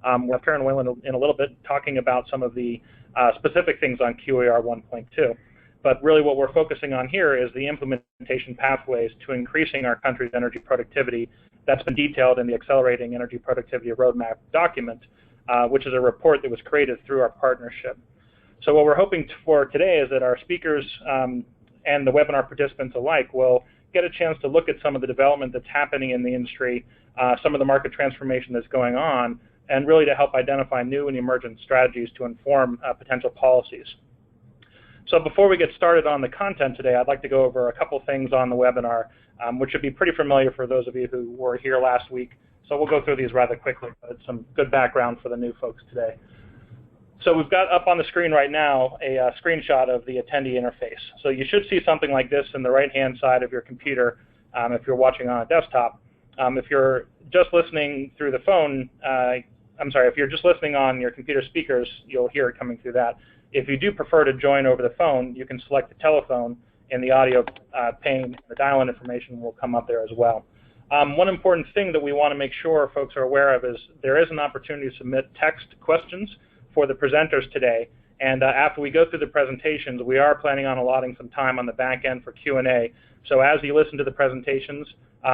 We'll have Karen Whalen in a little bit talking about some of the specific things on QAR 1.2. But really what we're focusing on here is the implementation pathways to increasing our country's energy productivity that's been detailed in the Accelerating Energy Productivity Roadmap document, which is a report that was created through our partnership. So what we're hoping for today is that our speakers and the webinar participants alike will get a chance to look at some of the development that's happening in the industry, some of the market transformation that's going on, and really to help identify new and emergent strategies to inform potential policies. So before we get started on the content today, I'd like to go over a couple things on the webinar, which should be pretty familiar for those of you who were here last week. So we'll go through these rather quickly, but it's some good background for the new folks today. So we've got up on the screen right now a screenshot of the attendee interface. So you should see something like this in the right-hand side of your computer if you're watching on a desktop. If you're just listening through the phone, if you're just listening on your computer speakers, you'll hear it coming through that. If you do prefer to join over the phone, you can select the telephone in the audio pane. The dial-in information will come up there as well. One important thing that we want to make sure folks are aware of is there is an opportunity to submit text questions for the presenters today. And after we go through the presentations, we are planning on allotting some time on the back end for Q&A. So as you listen to the presentations,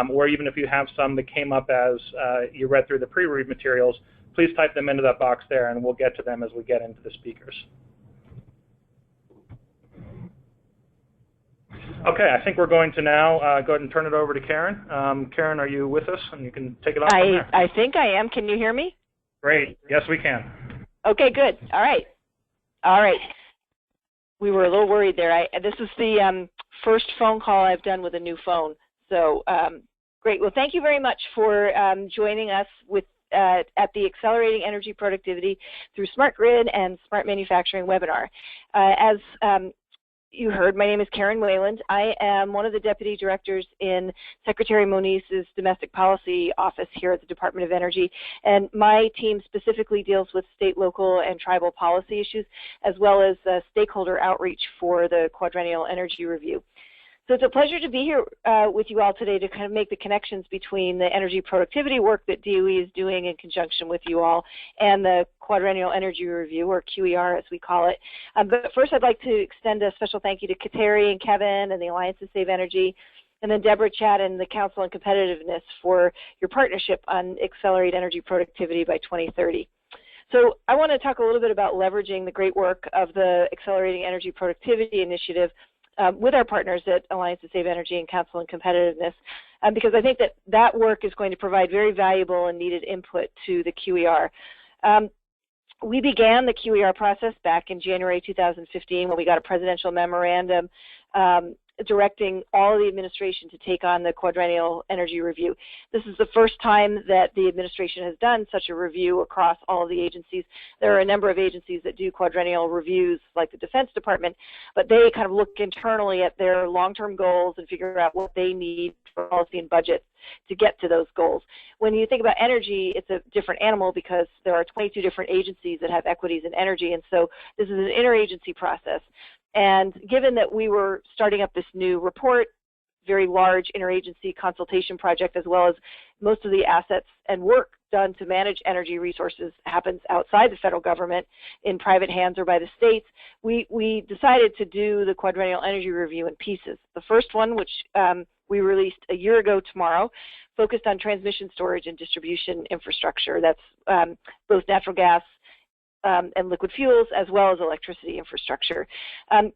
or even if you have some that came up as you read through the pre-read materials, please type them into that box there, and we'll get to them as we get into the speakers. Okay, I think we're going to now go ahead and turn it over to Karen. Karen, are you with us? And you can take it off from there. I think I am. Can you hear me? Great. Yes, we can. Okay, good. All right. All right. We were a little worried there. This is the first phone call I've done with a new phone. So great. Well, thank you very much for joining us at the Accelerating Energy Productivity Through Smart Grid and Smart Manufacturing webinar. As you heard, my name is Karen Whalen. I am one of the deputy directors in Secretary Monize's Domestic Policy Office here at the Department of Energy, and my team specifically deals with state, local, and tribal policy issues, as well as stakeholder outreach for the Quadrennial Energy Review. So it's a pleasure to be here with you all today to kind of make the connections between the energy productivity work that DOE is doing in conjunction with you all and the Quadrennial Energy Review, or QER as we call it. But first I'd like to extend a special thank you to Kateri and Kevin and the Alliance to Save Energy, and then Deborah, Chad, and the Council on Competitiveness for your partnership on Accelerate Energy Productivity by 2030. So I want to talk a little bit about leveraging the great work of the Accelerating Energy Productivity Initiative with our partners at Alliance to Save Energy and Council on Competitiveness, because I think that work is going to provide very valuable and needed input to the QER. We began the QER process back in January 2015 when we got a presidential memorandum directing all of the administration to take on the Quadrennial Energy Review. This is the first time that the administration has done such a review across all of the agencies. There are a number of agencies that do quadrennial reviews, like the Defense Department, but they kind of look internally at their long-term goals and figure out what they need for policy and budget to get to those goals. When you think about energy, it's a different animal because there are 22 different agencies that have equities in energy, and so this is an interagency process. And given that we were starting up this new report, very large interagency consultation project, as well as most of the assets and work done to manage energy resources happens outside the federal government in private hands or by the states, we decided to do the Quadrennial Energy Review in pieces. The first one, which we released a year ago tomorrow, focused on transmission, storage, and distribution infrastructure. That's both natural gas and liquid fuels, as well as electricity infrastructure.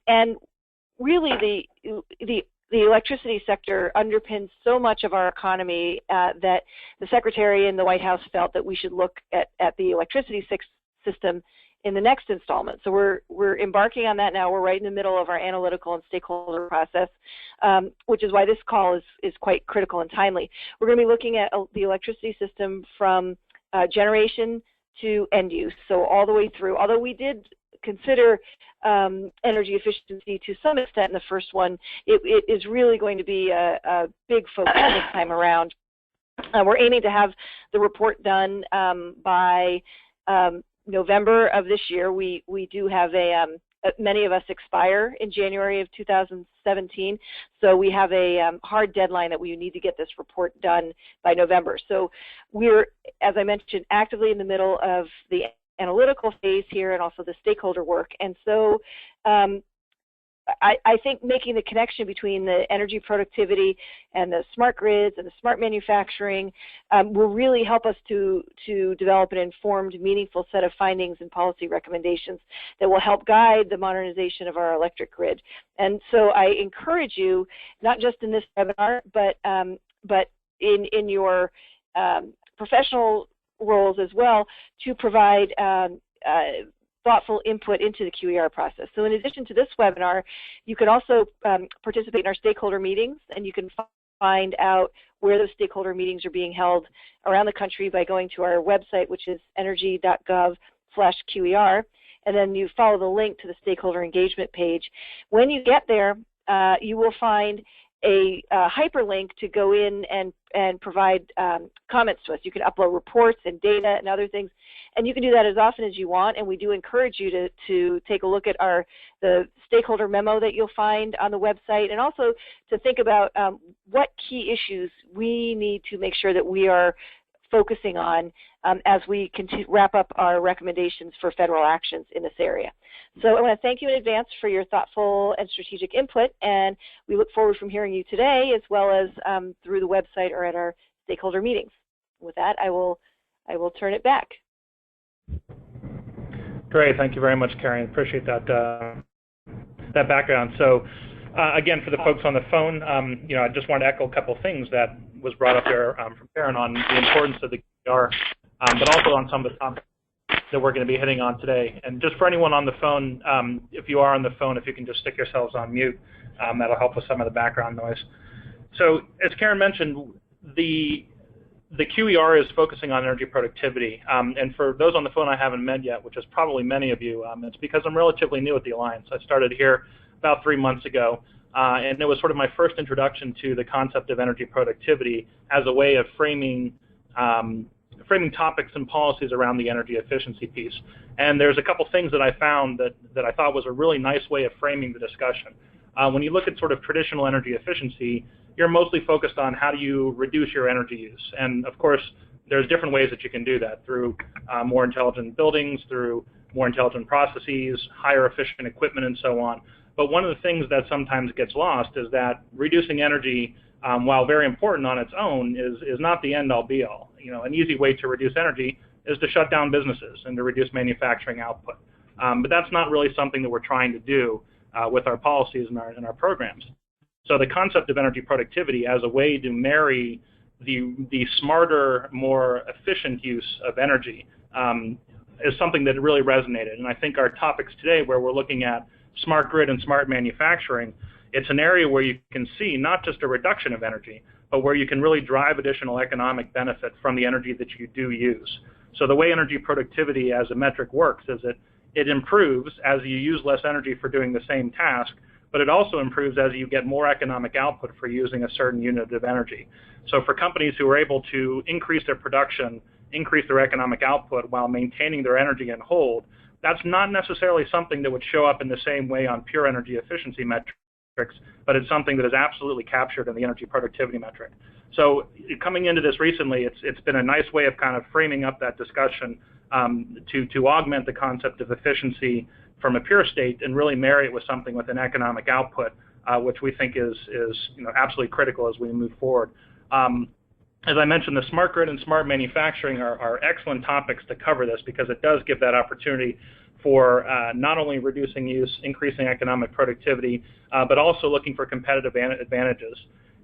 And really the electricity sector underpins so much of our economy that the Secretary and the White House felt that we should look at the electricity system in the next installment. So we're embarking on that now. We're right in the middle of our analytical and stakeholder process, which is why this call is quite critical and timely. We're going to be looking at the electricity system from generation to end use, so all the way through. Although we did consider energy efficiency to some extent in the first one, it is really going to be a big focus this time around. We're aiming to have the report done by November of this year. We do have a many of us expire in January of 2017. So we have a hard deadline that we need to get this report done by November. So we're, as I mentioned, actively in the middle of the analytical phase here and also the stakeholder work. And so I think making the connection between the energy productivity and the smart grids and the smart manufacturing will really help us to develop an informed, meaningful set of findings and policy recommendations that will help guide the modernization of our electric grid. And so I encourage you, not just in this webinar, but in your professional roles as well, to provide thoughtful input into the QER process. So in addition to this webinar, you can also participate in our stakeholder meetings, and you can find out where those stakeholder meetings are being held around the country by going to our website, which is energy.gov/QER, and then you follow the link to the stakeholder engagement page. When you get there, you will find a hyperlink to go in and provide comments to us. You can upload reports and data and other things, and you can do that as often as you want, and we do encourage you to take a look at the stakeholder memo that you'll find on the website, and also to think about what key issues we need to make sure that we are focusing on as we wrap up our recommendations for federal actions in this area. So I want to thank you in advance for your thoughtful and strategic input, and we look forward from hearing you today as well as through the website or at our stakeholder meetings. With that, I will turn it back. Great, thank you very much, Karen. Appreciate that that background. So again, for the folks on the phone, I just want to echo a couple things that was brought up there from Karen on the importance of the QER, but also on some of the topics that we're going to be hitting on today. And just for anyone on the phone, if you are on the phone, if you can just stick yourselves on mute, that'll help with some of the background noise. So as Karen mentioned, the QER is focusing on energy productivity. And for those on the phone I haven't met yet, which is probably many of you, it's because I'm relatively new at the Alliance. I started here about 3 months ago, and it was sort of my first introduction to the concept of energy productivity as a way of framing topics and policies around the energy efficiency piece. And there's a couple things that I found that I thought was a really nice way of framing the discussion. When you look at sort of traditional energy efficiency, you're mostly focused on how do you reduce your energy use. And of course, there's different ways that you can do that through more intelligent buildings, through more intelligent processes, higher efficient equipment, and so on. But one of the things that sometimes gets lost is that reducing energy, while very important on its own, is not the end-all be-all. An easy way to reduce energy is to shut down businesses and to reduce manufacturing output. But that's not really something that we're trying to do with our policies and our programs. So the concept of energy productivity as a way to marry the smarter, more efficient use of energy is something that really resonated. And I think our topics today, where we're looking at smart grid and smart manufacturing, it's an area where you can see not just a reduction of energy, but where you can really drive additional economic benefit from the energy that you do use. So the way energy productivity as a metric works is that it improves as you use less energy for doing the same task, but it also improves as you get more economic output for using a certain unit of energy. So for companies who are able to increase their production, increase their economic output while maintaining their energy and hold, that's not necessarily something that would show up in the same way on pure energy efficiency metrics, but it's something that is absolutely captured in the energy productivity metric. So coming into this recently, it's been a nice way of kind of framing up that discussion to augment the concept of efficiency from a pure state and really marry it with something with an economic output, which we think is absolutely critical as we move forward. As I mentioned, the smart grid and smart manufacturing are excellent topics to cover this because it does give that opportunity for not only reducing use, increasing economic productivity, but also looking for competitive advantages.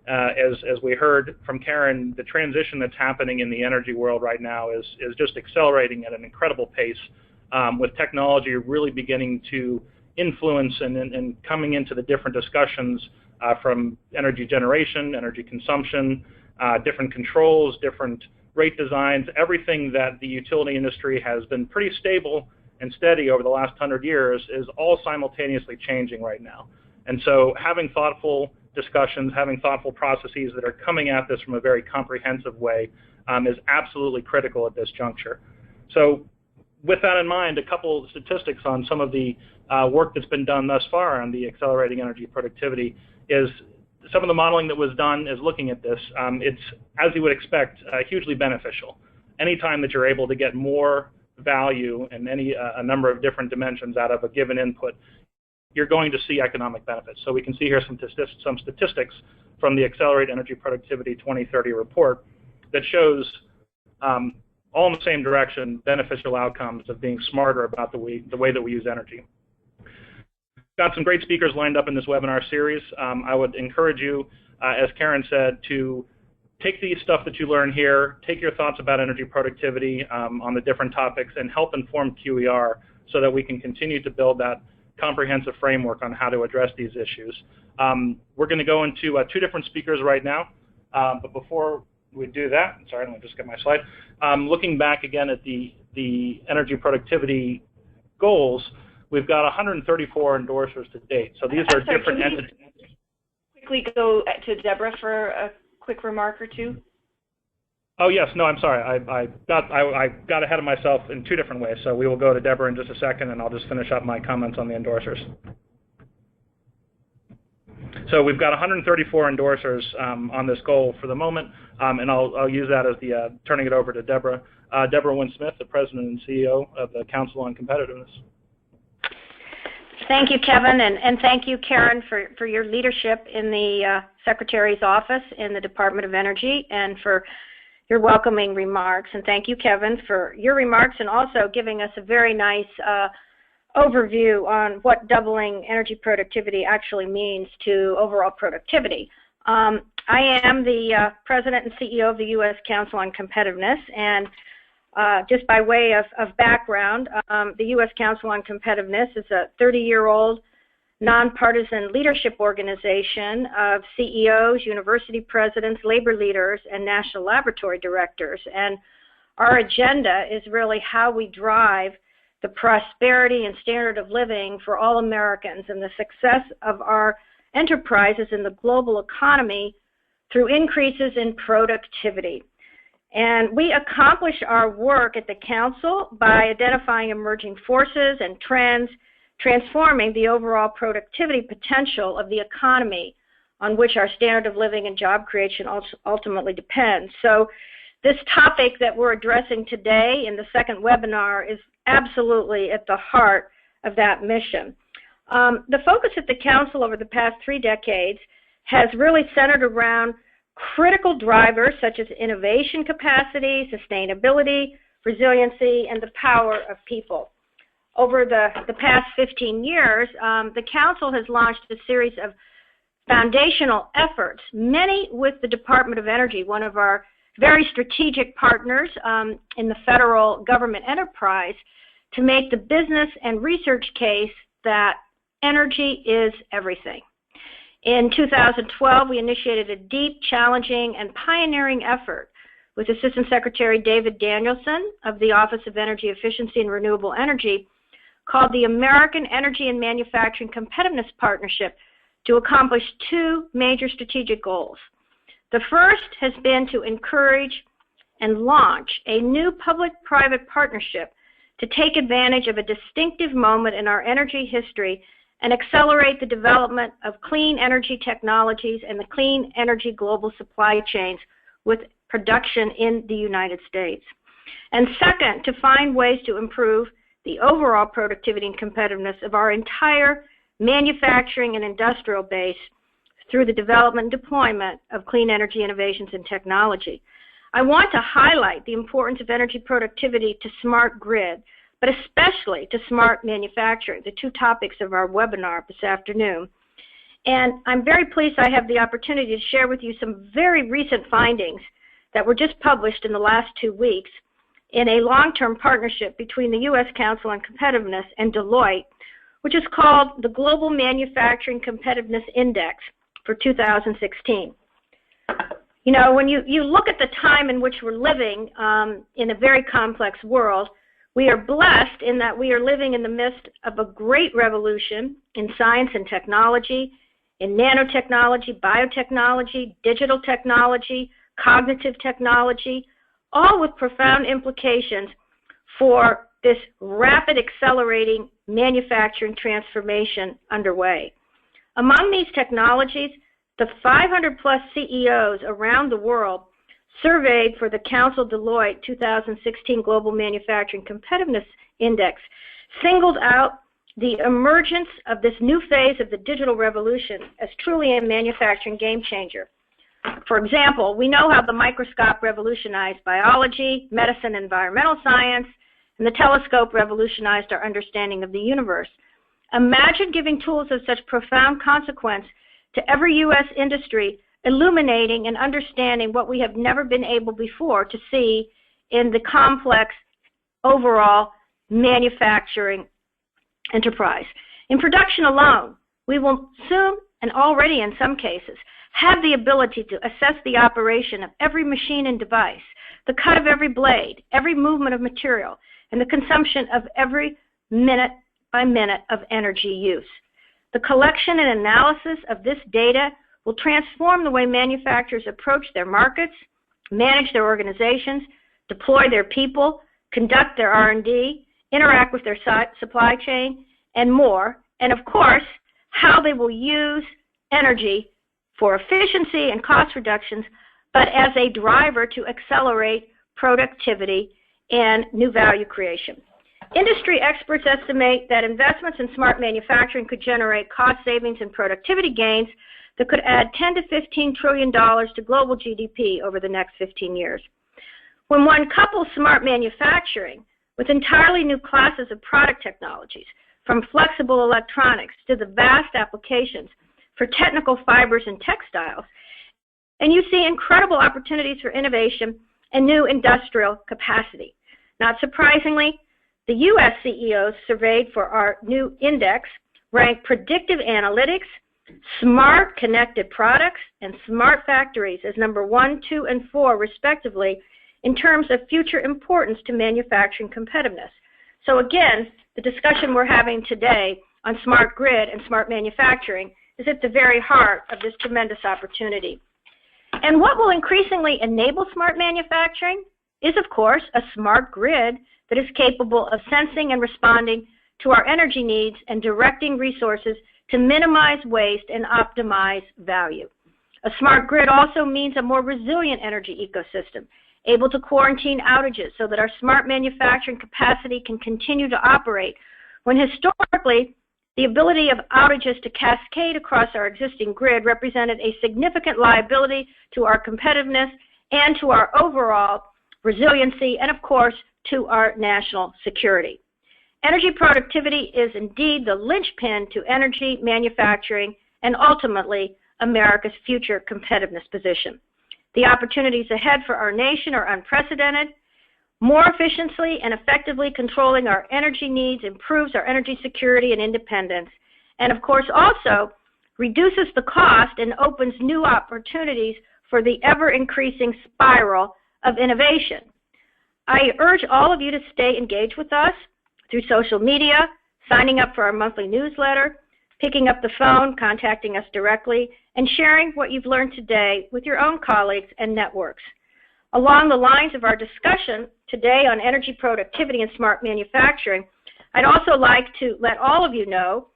As we heard from Karen, the transition that's happening in the energy world right now is just accelerating at an incredible pace, with technology really beginning to influence and coming into the different discussions from energy generation, energy consumption, different controls, different rate designs, everything that the utility industry has been pretty stable and steady over the last 100 years is all simultaneously changing right now. And so having thoughtful discussions, having thoughtful processes that are coming at this from a very comprehensive way is absolutely critical at this juncture. So with that in mind, a couple of statistics on some of the work that's been done thus far on the accelerating energy productivity is some of the modeling that was done is looking at this. It's, as you would expect, hugely beneficial. Anytime that you're able to get more value in a number of different dimensions out of a given input, you're going to see economic benefits. So we can see here some statistics from the Accelerate Energy Productivity 2030 report that shows all in the same direction, beneficial outcomes of being smarter about the way that we use energy. Got some great speakers lined up in this webinar series. I would encourage you, as Karen said, to take the stuff that you learn here, take your thoughts about energy productivity on the different topics, and help inform QER so that we can continue to build that comprehensive framework on how to address these issues. We're going to go into two different speakers right now, but before we do that, sorry, let me just get my slide. Looking back again at the energy productivity goals, we've got 134 endorsers to date. So these are different entities. Quickly go to Deborah for a quick remark or two. Oh yes, no, I'm sorry. I got ahead of myself in two different ways. So we will go to Deborah in just a second, and I'll just finish up my comments on the endorsers. So we've got 134 endorsers on this goal for the moment, and I'll use that as the turning it over to Deborah. Deborah Wynn-Smith, the President and CEO of the Council on Competitiveness. Thank you, Kevin, and thank you, Karen, for your leadership in the Secretary's office in the Department of Energy and for your welcoming remarks. And thank you, Kevin, for your remarks and also giving us a very nice overview on what doubling energy productivity actually means to overall productivity. I am the President and CEO of the U.S. Council on Competitiveness, and just by way of background, the U.S. Council on Competitiveness is a 30-year-old nonpartisan leadership organization of CEOs, university presidents, labor leaders, and national laboratory directors. And our agenda is really how we drive the prosperity and standard of living for all Americans and the success of our enterprises in the global economy through increases in productivity. And we accomplish our work at the Council by identifying emerging forces and trends, transforming the overall productivity potential of the economy on which our standard of living and job creation ultimately depends. So this topic that we're addressing today in the second webinar is absolutely at the heart of that mission. The focus at the Council over the past 3 decades has really centered around critical drivers such as innovation capacity, sustainability, resiliency, and the power of people. Over the past 15 years, the Council has launched a series of foundational efforts, many with the Department of Energy, one of our very strategic partners in the federal government enterprise, to make the business and research case that energy is everything. In 2012, we initiated a deep, challenging, and pioneering effort with Assistant Secretary David Danielson of the Office of Energy Efficiency and Renewable Energy called the American Energy and Manufacturing Competitiveness Partnership to accomplish 2 major strategic goals. The first has been to encourage and launch a new public-private partnership to take advantage of a distinctive moment in our energy history and accelerate the development of clean energy technologies and the clean energy global supply chains with production in the United States. And second, to find ways to improve the overall productivity and competitiveness of our entire manufacturing and industrial base through the development and deployment of clean energy innovations and technology. I want to highlight the importance of energy productivity to smart grid, but especially to smart manufacturing, the 2 topics of our webinar this afternoon. And I'm very pleased I have the opportunity to share with you some very recent findings that were just published in the last 2 weeks in a long-term partnership between the U.S. Council on Competitiveness and Deloitte, which is called the Global Manufacturing Competitiveness Index for 2016. You know, when you look at the time in which we're living in a very complex world, we are blessed in that we are living in the midst of a great revolution in science and technology, in nanotechnology, biotechnology, digital technology, cognitive technology, all with profound implications for this rapid accelerating manufacturing transformation underway. Among these technologies, the 500 plus CEOs around the world surveyed for the Council Deloitte 2016 Global Manufacturing Competitiveness Index singled out the emergence of this new phase of the digital revolution as truly a manufacturing game changer. For example, we know how the microscope revolutionized biology, medicine, and environmental science, and the telescope revolutionized our understanding of the universe. Imagine giving tools of such profound consequence to every U.S. industry, illuminating and understanding what we have never been able before to see in the complex overall manufacturing enterprise. In production alone, we will soon, and already in some cases, have the ability to assess the operation of every machine and device, the cut of every blade, every movement of material, and the consumption of every minute by minute of energy use. The collection and analysis of this data will transform the way manufacturers approach their markets, manage their organizations, deploy their people, conduct their R&D, interact with their supply chain, and more, and of course, how they will use energy for efficiency and cost reductions, but as a driver to accelerate productivity and new value creation. Industry experts estimate that investments in smart manufacturing could generate cost savings and productivity gains that could add $10 to $15 trillion to global GDP over the next 15 years. When one couples smart manufacturing with entirely new classes of product technologies, from flexible electronics to the vast applications for technical fibers and textiles, and you see incredible opportunities for innovation and new industrial capacity. Not surprisingly, the U.S. CEOs surveyed for our new index ranked predictive analytics, smart connected products, and smart factories as number 1, 2, and 4, respectively, in terms of future importance to manufacturing competitiveness. So again, the discussion we're having today on smart grid and smart manufacturing is at the very heart of this tremendous opportunity. And what will increasingly enable smart manufacturing is, of course, a smart grid that is capable of sensing and responding to our energy needs and directing resources to minimize waste and optimize value. A smart grid also means a more resilient energy ecosystem, able to quarantine outages so that our smart manufacturing capacity can continue to operate, when historically the ability of outages to cascade across our existing grid represented a significant liability to our competitiveness and to our overall resiliency, and of course to our national security. Energy productivity is indeed the linchpin to energy manufacturing and ultimately America's future competitiveness position. The opportunities ahead for our nation are unprecedented. More efficiently and effectively controlling our energy needs improves our energy security and independence, and of course also reduces the cost and opens new opportunities for the ever-increasing spiral of innovation. I urge all of you to stay engaged with us through social media, signing up for our monthly newsletter, picking up the phone, contacting us directly, and sharing what you've learned today with your own colleagues and networks. Along the lines of our discussion today on energy productivity and smart manufacturing, I'd also like to let all of you know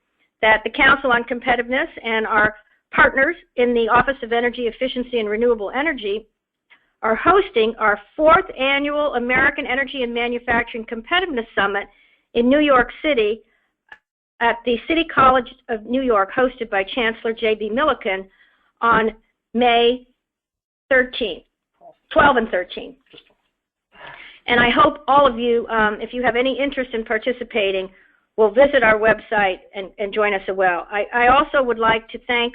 that the Council on Competitiveness and our partners in the Office of Energy Efficiency and Renewable Energy are hosting our 4th annual American Energy and Manufacturing Competitiveness Summit in New York City at the City College of New York, hosted by Chancellor J.B. Milliken on May 13th. 12 and 13. And I hope all of you, if you have any interest in participating, will visit our website and join us as well. I also would like to thank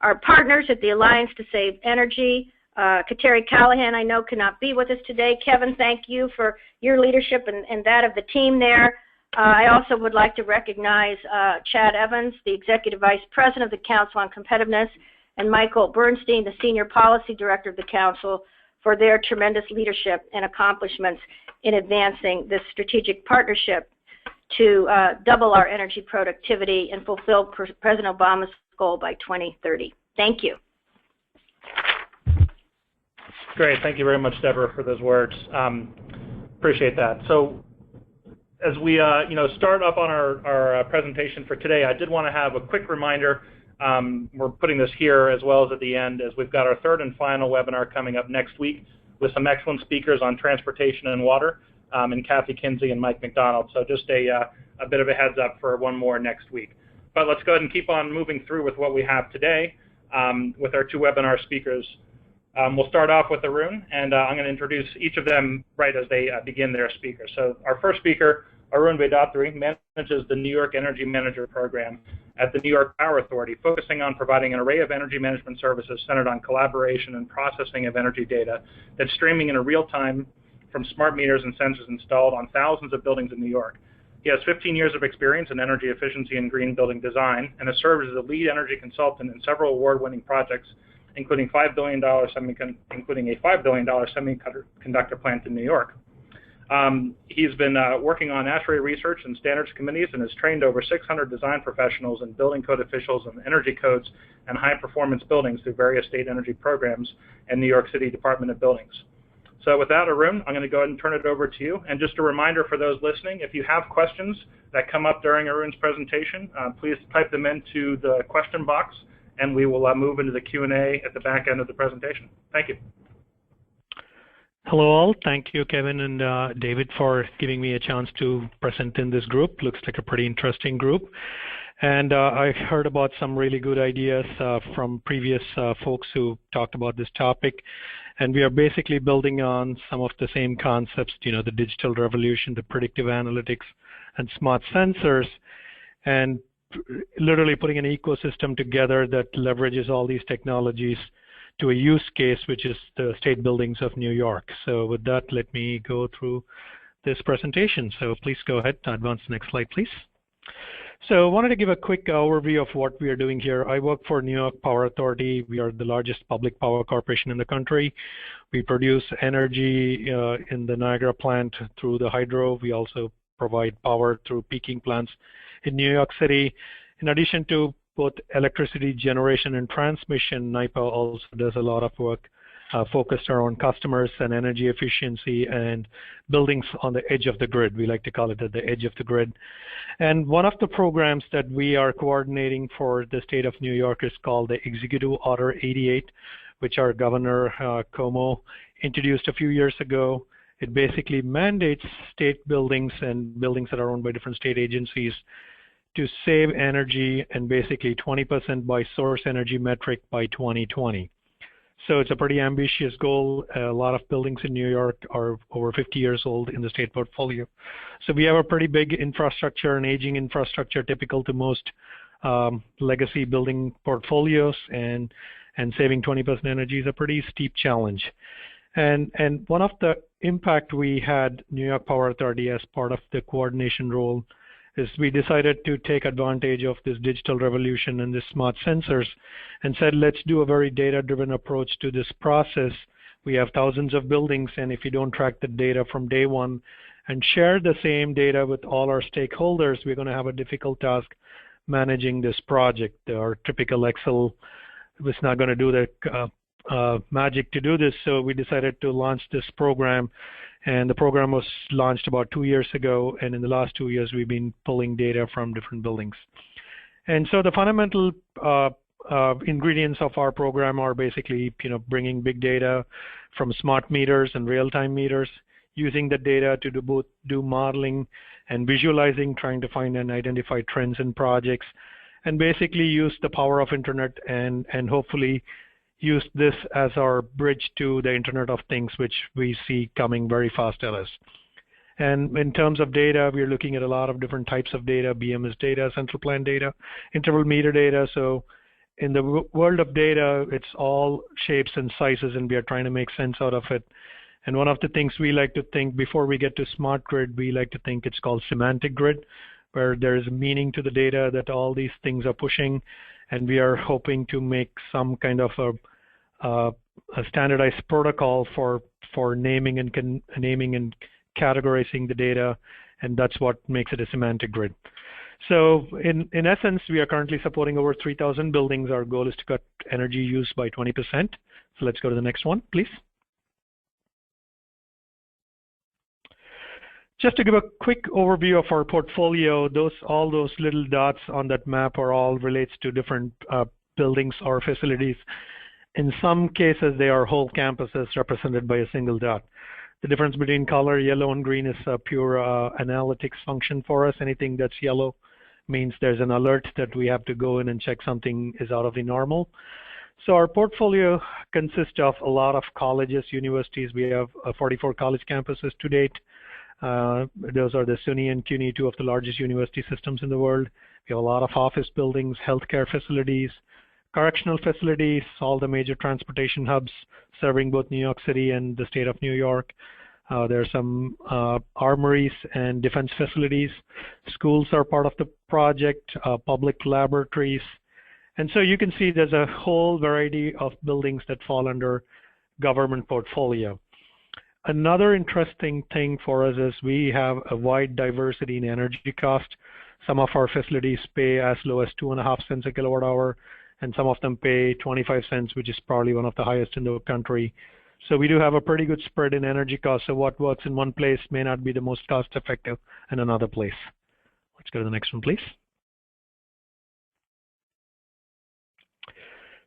our partners at the Alliance to Save Energy. Kateri Callahan, I know, cannot be with us today. Kevin, thank you for your leadership and that of the team there. I also would like to recognize Chad Evans, the Executive Vice President of the Council on Competitiveness, and Michael Bernstein, the Senior Policy Director of the Council, for their tremendous leadership and accomplishments in advancing this strategic partnership to double our energy productivity and fulfill President Obama's goal by 2030. Thank you. Great. Thank you very much, Deborah, for those words. Appreciate that. So as we start up on our presentation for today, I did want to have a quick reminder. We're putting this here as well as at the end, as we've got our third and final webinar coming up next week with some excellent speakers on transportation and water, and Kathy Kinsey and Mike McDonald. So just a bit of a heads up for one more next week. But let's go ahead and keep on moving through with what we have today with our two webinar speakers. We'll start off with Arun, and I'm going to introduce each of them right as they begin their speaker. So our first speaker, Arun Vedhathiri, manages the New York Energy Manager Program at the New York Power Authority, focusing on providing an array of energy management services centered on collaboration and processing of energy data that's streaming in real time from smart meters and sensors installed on thousands of buildings in New York. He has 15 years of experience in energy efficiency and green building design, and has served as a lead energy consultant in several award-winning projects, including a $5 billion semiconductor plant in New York. He's been working on ASHRAE research and standards committees, and has trained over 600 design professionals and building code officials on energy codes and high-performance buildings through various state energy programs and New York City Department of Buildings. So with that, Arun, I'm going to go ahead and turn it over to you. And just a reminder for those listening, if you have questions that come up during Arun's presentation, please type them into the question box, and we will move into the Q&A at the back end of the presentation. Thank you. Hello all. Thank you, Kevin and David, for giving me a chance to present in this group. Looks like a pretty interesting group. And I heard about some really good ideas from previous folks who talked about this topic. And we are basically building on some of the same concepts, the digital revolution, the predictive analytics, and smart sensors, and literally putting an ecosystem together that leverages all these technologies to a use case, which is the state buildings of New York. So with that, let me go through this presentation. So please go ahead, advance the next slide, please. So I wanted to give a quick overview of what we are doing here. I work for New York Power Authority. We are the largest public power corporation in the country. We produce energy in the Niagara plant through the hydro. We also provide power through peaking plants in New York City. In addition to both electricity generation and transmission, NYPA also does a lot of work focused around customers and energy efficiency and buildings on the edge of the grid. We like to call it at the edge of the grid. And one of the programs that we are coordinating for the state of New York is called the Executive Order 88, which our Governor Cuomo introduced a few years ago. It basically mandates state buildings and buildings that are owned by different state agencies to save energy, and basically 20% by source energy metric by 2020. So it's a pretty ambitious goal. A lot of buildings in New York are over 50 years old in the state portfolio. So we have a pretty big infrastructure, and aging infrastructure typical to most legacy building portfolios, and saving 20% energy is a pretty steep challenge. And one of the impact we had, New York Power Authority, as part of the coordination role, is we decided to take advantage of this digital revolution and the smart sensors, and said, let's do a very data-driven approach to this process. We have thousands of buildings, and if you don't track the data from day one and share the same data with all our stakeholders, we're going to have a difficult task managing this project. Our typical Excel was not going to do the magic to do this, so we decided to launch this program. And the program was launched about 2 years ago, and in the last 2 years, we've been pulling data from different buildings. And so the fundamental ingredients of our program are basically, bringing big data from smart meters and real-time meters, using the data to do modeling and visualizing, trying to find and identify trends in projects, and basically use the power of internet and hopefully use this as our bridge to the Internet of Things, which we see coming very fast at us. And in terms of data, we're looking at a lot of different types of data: BMS data, central plant data, interval meter data. So in the world of data, it's all shapes and sizes, and we are trying to make sense out of it. And one of the things we like to think before we get to smart grid, we like to think it's called semantic grid, where there is meaning to the data that all these things are pushing. And we are hoping to make some kind of a standardized protocol for naming and categorizing the data, and that's what makes it a semantic grid. So in essence, we are currently supporting over 3,000 buildings. Our goal is to cut energy use by 20%. So let's go to the next one, please. Just to give a quick overview of our portfolio, all those little dots on that map are all relates to different buildings or facilities. In some cases, they are whole campuses represented by a single dot. The difference between color, yellow and green, is a pure analytics function for us. Anything that's yellow means there's an alert that we have to go in and check something is out of the normal. So our portfolio consists of a lot of colleges, universities. We have 44 college campuses to date. Those are the SUNY and CUNY, two of the largest university systems in the world. We have a lot of office buildings, healthcare facilities, correctional facilities, all the major transportation hubs serving both New York City and the state of New York. There are some armories and defense facilities. Schools are part of the project, public laboratories. And so you can see there's a whole variety of buildings that fall under government portfolio. Another interesting thing for us is we have a wide diversity in energy cost. Some of our facilities pay as low as 2.5 cents a kilowatt hour, and some of them pay 25 cents, which is probably one of the highest in the country. So we do have a pretty good spread in energy costs. So what works in one place may not be the most cost effective in another place. Let's go to the next one, please.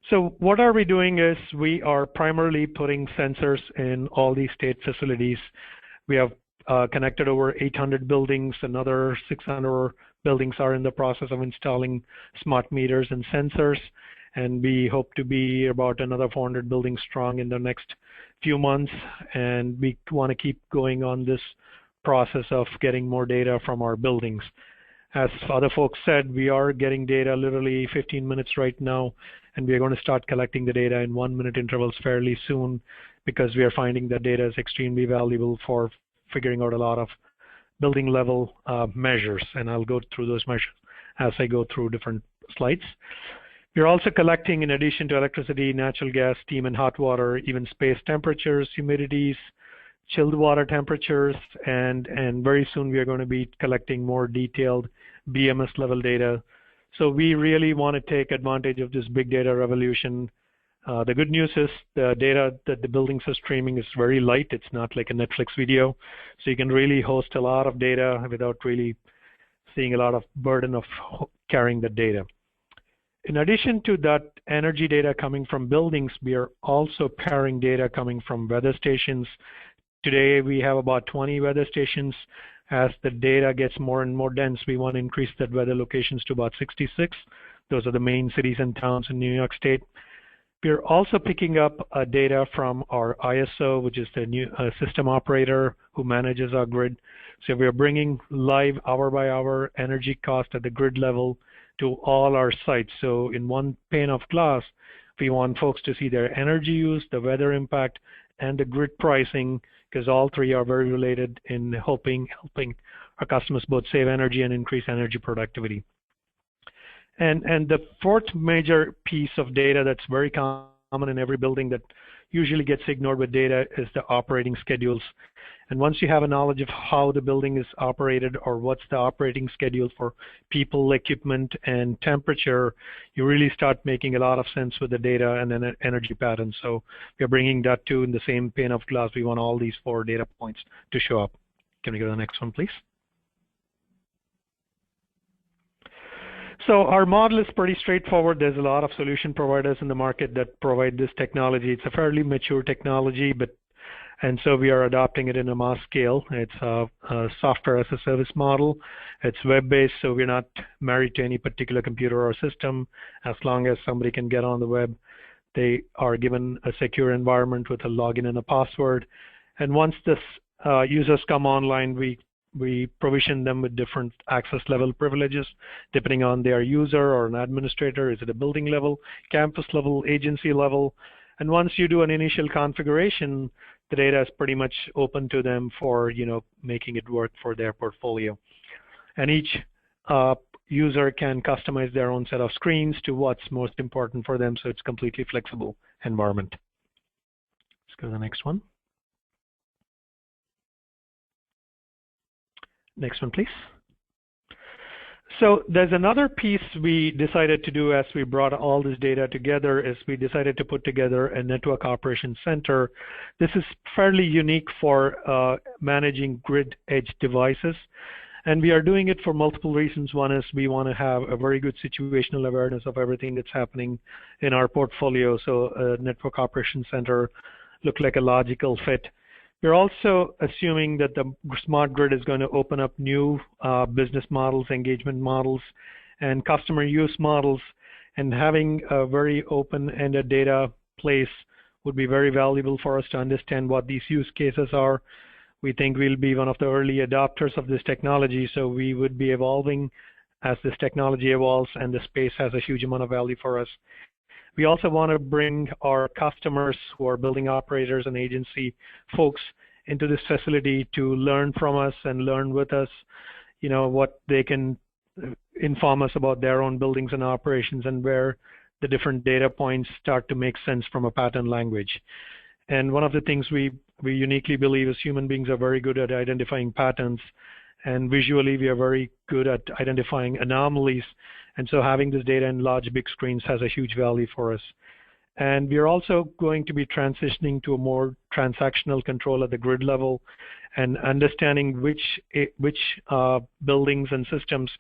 So what are we doing is we are primarily putting sensors in all these state facilities. We have connected over 800 buildings. Another 600 buildings are in the process of installing smart meters and sensors. And we hope to be about another 400 buildings strong in the next few months. And we want to keep going on this process of getting more data from our buildings. As other folks said, we are getting data literally 15 minutes right now, and we are going to start collecting the data in 1-minute intervals fairly soon, because we are finding that data is extremely valuable for figuring out a lot of building level measures, and I'll go through those measures as I go through different slides. We're also collecting, in addition to electricity, natural gas, steam, and hot water, even space temperatures, humidities, chilled water temperatures, and very soon we are going to be collecting more detailed BMS level data. So we really want to take advantage of this big data revolution. The good news is the data that the buildings are streaming is very light. It's not like a Netflix video. So you can really host a lot of data without really seeing a lot of burden of carrying the data. In addition to that energy data coming from buildings, we are also pairing data coming from weather stations. Today we have about 20 weather stations. As the data gets more and more dense, we want to increase that weather locations to about 66. Those are the main cities and towns in New York State. We're also picking up data from our ISO, which is the new system operator who manages our grid. So we're bringing live hour-by-hour energy cost at the grid level to all our sites. So in one pane of glass, we want folks to see their energy use, the weather impact, and the grid pricing, because all three are very related in helping our customers both save energy and increase energy productivity. And the fourth major piece of data that's very common in every building that usually gets ignored with data is the operating schedules. And once you have a knowledge of how the building is operated or what's the operating schedule for people, equipment, and temperature, you really start making a lot of sense with the data and then energy patterns. So we're bringing that too in the same pane of glass. We want all these 4 data points to show up. Can we go to the next one, please? So our model is pretty straightforward. There's a lot of solution providers in the market that provide this technology. It's a fairly mature technology, and so we are adopting it in a mass scale. It's a software as a service model. It's web-based, so we're not married to any particular computer or system. As long as somebody can get on the web, they are given a secure environment with a login and a password. And once this users come online, we provision them with different access level privileges depending on their user or an administrator. Is it a building level, campus level, agency level? And once you do an initial configuration, the data is pretty much open to them for making it work for their portfolio. And each user can customize their own set of screens to what's most important for them, so it's completely flexible environment. Let's go to the next one. Next one, please. So there's another piece we decided to do as we brought all this data together is we decided to put together a network operations center. This is fairly unique for managing grid edge devices. And we are doing it for multiple reasons. One is we want to have a very good situational awareness of everything that's happening in our portfolio. So a network operations center looked like a logical fit. We're also assuming that the smart grid is going to open up new business models, engagement models, and customer use models. And having a very open-ended data place would be very valuable for us to understand what these use cases are. We think we'll be one of the early adopters of this technology, so we would be evolving as this technology evolves, and the space has a huge amount of value for us. We also want to bring our customers who are building operators and agency folks into this facility to learn from us and learn with us, what they can inform us about their own buildings and operations and where the different data points start to make sense from a pattern language. And one of the things we uniquely believe is human beings are very good at identifying patterns, and visually we are very good at identifying anomalies. And so having this data in large big screens has a huge value for us. And we are also going to be transitioning to a more transactional control at the grid level, and understanding which buildings and systems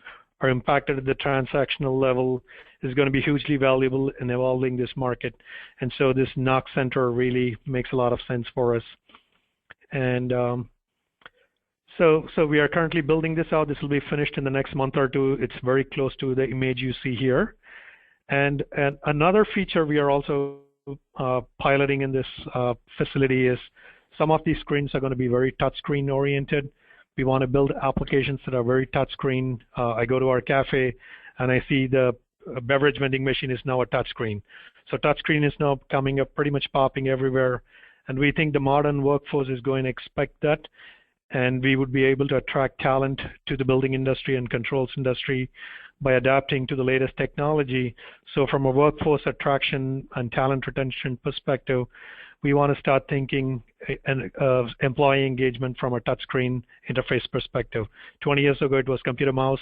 are impacted at the transactional level is going to be hugely valuable in evolving this market. And so this NOC center really makes a lot of sense for us. And so we are currently building this out. This will be finished in the next month or two. It's very close to the image you see here. And another feature we are also piloting in this facility is some of these screens are going to be very touchscreen oriented. We want to build applications that are very touchscreen. I go to our cafe and I see the beverage vending machine is now a touchscreen. So touchscreen is now coming up, pretty much popping everywhere. And we think the modern workforce is going to expect that. And we would be able to attract talent to the building industry and controls industry by adapting to the latest technology. So from a workforce attraction and talent retention perspective, we want to start thinking employee engagement from a touchscreen interface perspective. 20 years ago, it was computer mouse,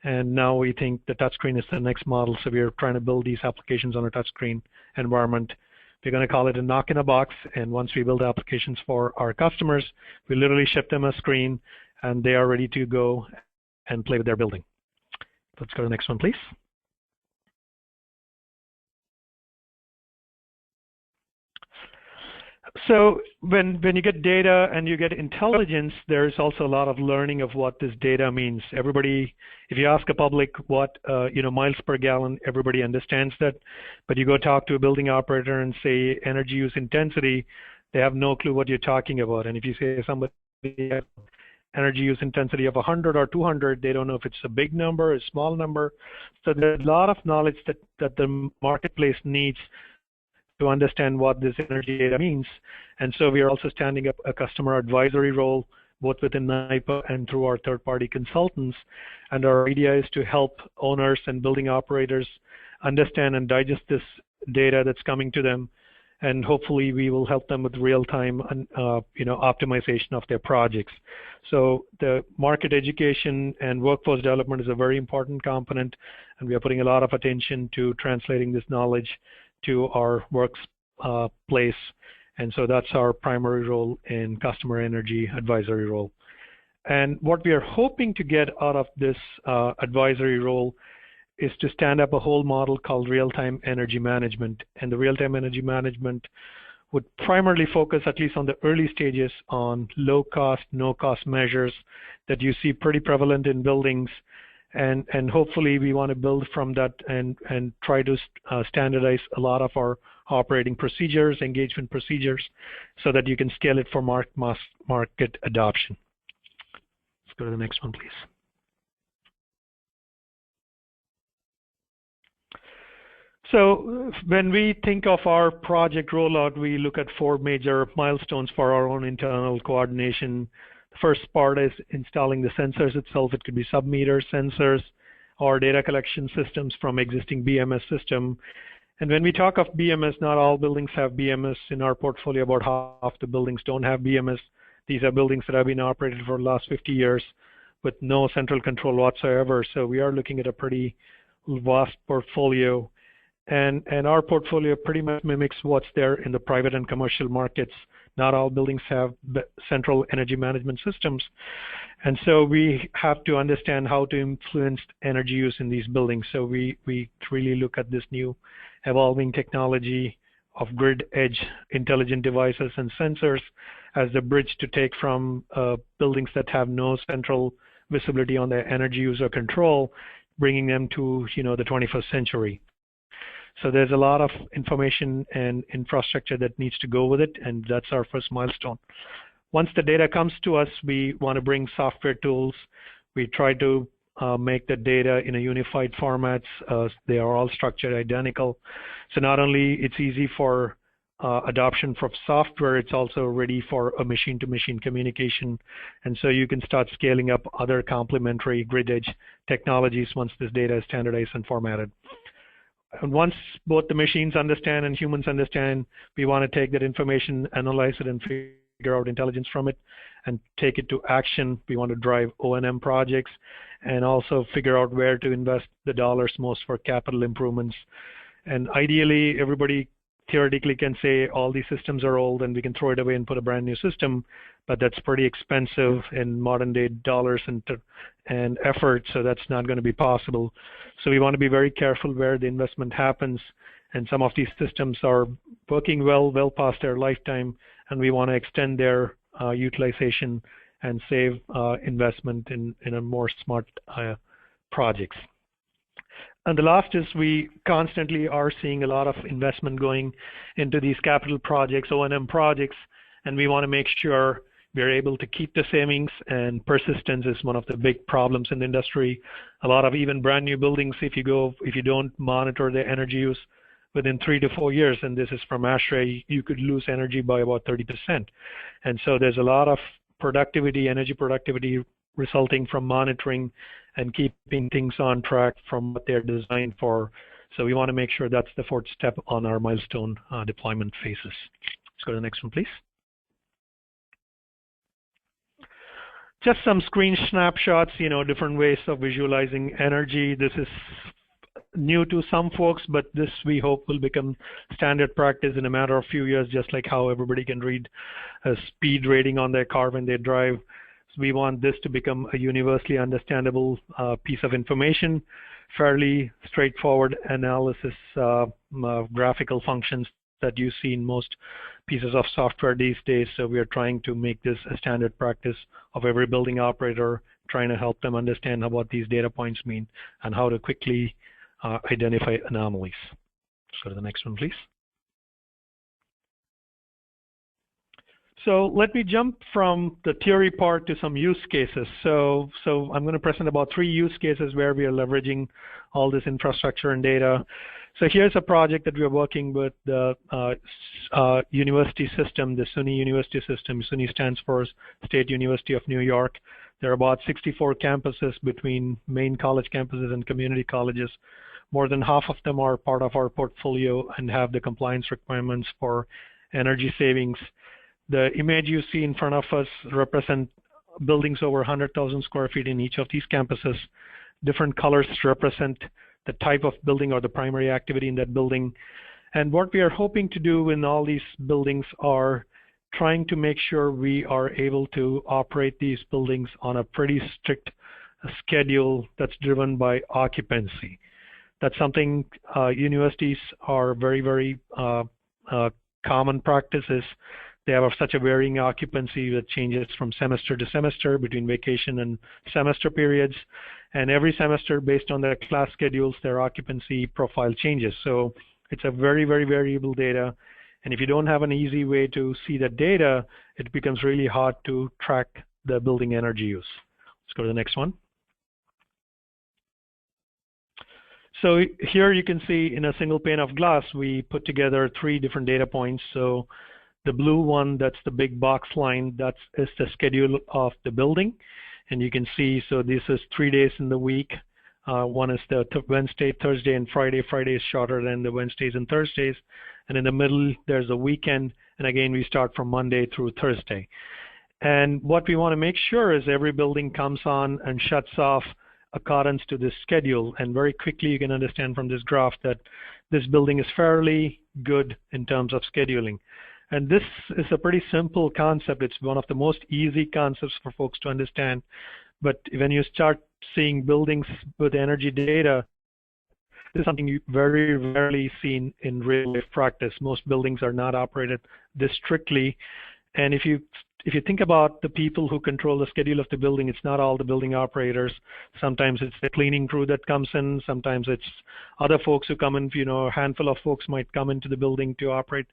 and now we think the touchscreen is the next model. So we're trying to build these applications on a touchscreen environment. We're going to call it a knock in a box, and once we build applications for our customers, we literally ship them a screen, and they are ready to go and play with their building. Let's go to the next one, please. So when you get data and you get intelligence, there's also a lot of learning of what this data means. Everybody, if you ask a public what miles per gallon, everybody understands that. But you go talk to a building operator and say energy use intensity, they have no clue what you're talking about. And if you say somebody has energy use intensity of 100 or 200, they don't know if it's a big number, a small number. So there's a lot of knowledge that the marketplace needs to understand what this energy data means. And so we are also standing up a customer advisory role, both within NIPA and through our third-party consultants. And our idea is to help owners and building operators understand and digest this data that's coming to them. And hopefully we will help them with real-time optimization of their projects. So the market education and workforce development is a very important component, and we are putting a lot of attention to translating this knowledge to our workplace. And so that's our primary role in customer energy advisory role. And what we are hoping to get out of this advisory role is to stand up a whole model called real-time energy management. And the real-time energy management would primarily focus, at least on the early stages, on low-cost, no-cost measures that you see pretty prevalent in buildings. And hopefully we want to build from that and try to standardize a lot of our operating procedures, engagement procedures, so that you can scale it for market adoption. Let's go to the next one, please. So when we think of our project rollout, we look at 4 major milestones for our own internal coordination. The first part is installing the sensors itself. It could be sub-meter sensors or data collection systems from existing BMS system. And when we talk of BMS, not all buildings have BMS. In our portfolio, about half the buildings don't have BMS. These are buildings that have been operated for the last 50 years. with no central control whatsoever. So we are looking at a pretty vast portfolio. And our portfolio pretty much mimics what's there in the private and commercial markets. Not all buildings have central energy management systems. And so we have to understand how to influence energy use in these buildings. So we really look at this new evolving technology of grid edge intelligent devices and sensors as the bridge to take from buildings that have no central visibility on their energy use or control, bringing them to the 21st century. So there's a lot of information and infrastructure that needs to go with it, and that's our first milestone. Once the data comes to us, we want to bring software tools. We try to make the data in a unified format. They are all structured identical. So not only it's easy for adoption from software, it's also ready for a machine-to-machine communication. And so you can start scaling up other complementary grid edge technologies once this data is standardized and formatted. And once both the machines understand and humans understand, we want to take that information, analyze it, and figure out intelligence from it, and take it to action. We want to drive O&M projects and also figure out where to invest the dollars most for capital improvements. And ideally, everybody theoretically can say all these systems are old and we can throw it away and put a brand new system, but that's pretty expensive in modern day dollars and effort, so that's not going to be possible. So we want to be very careful where the investment happens, and some of these systems are working well past their lifetime, and we want to extend their utilization and save investment in a more smart projects. And the last is we constantly are seeing a lot of investment going into these capital projects, O&M projects, and we want to make sure we're able to keep the savings, and persistence is one of the big problems in the industry. A lot of even brand new buildings, if you don't monitor the energy use within 3 to 4 years, and this is from ASHRAE, you could lose energy by about 30%. And so there's a lot of energy productivity resulting from monitoring and keeping things on track from what they're designed for. So we want to make sure that's the fourth step on our milestone deployment phases. Let's go to the next one, please. Just some screen snapshots, different ways of visualizing energy. This is new to some folks, but this we hope will become standard practice in a matter of few years, just like how everybody can read a speed rating on their car when they drive. So we want this to become a universally understandable piece of information, fairly straightforward analysis, graphical functions that you see in most pieces of software these days. So we are trying to make this a standard practice of every building operator, trying to help them understand what these data points mean and how to quickly identify anomalies. Let's go to the next one, please. So let me jump from the theory part to some use cases. So I'm going to present about 3 use cases where we are leveraging all this infrastructure and data. So here's a project that we are working with the university system, the SUNY university system. SUNY stands for State University of New York. There are about 64 campuses between main college campuses and community colleges. More than half of them are part of our portfolio and have the compliance requirements for energy savings. The image you see in front of us represent buildings over 100,000 square feet in each of these campuses. Different colors represent the type of building or the primary activity in that building. And what we are hoping to do in all these buildings are trying to make sure we are able to operate these buildings on a pretty strict schedule that's driven by occupancy. That's something universities are very common practices. They have such a varying occupancy that changes from semester to semester between vacation and semester periods. And every semester, based on their class schedules, their occupancy profile changes. So it's a very variable data. And if you don't have an easy way to see the data, it becomes really hard to track the building energy use. Let's go to the next one. So here you can see in a single pane of glass, we put together 3 different data points. So the blue one, that's the big box line, that is the schedule of the building. And you can see, so this is 3 days in the week. One is the Wednesday, Thursday, and Friday. Friday is shorter than the Wednesdays and Thursdays. And in the middle, there's a weekend. And again, we start from Monday through Thursday. And what we want to make sure is every building comes on and shuts off accordance to this schedule. And very quickly you can understand from this graph that this building is fairly good in terms of scheduling. And this is a pretty simple concept. It's one of the most easy concepts for folks to understand. But when you start seeing buildings with energy data, this is something you very rarely seen in real life practice. Most buildings are not operated this strictly. And if you think about the people who control the schedule of the building, it's not all the building operators. Sometimes it's the cleaning crew that comes in. Sometimes it's other folks who come in. A handful of folks might come into the building to operate,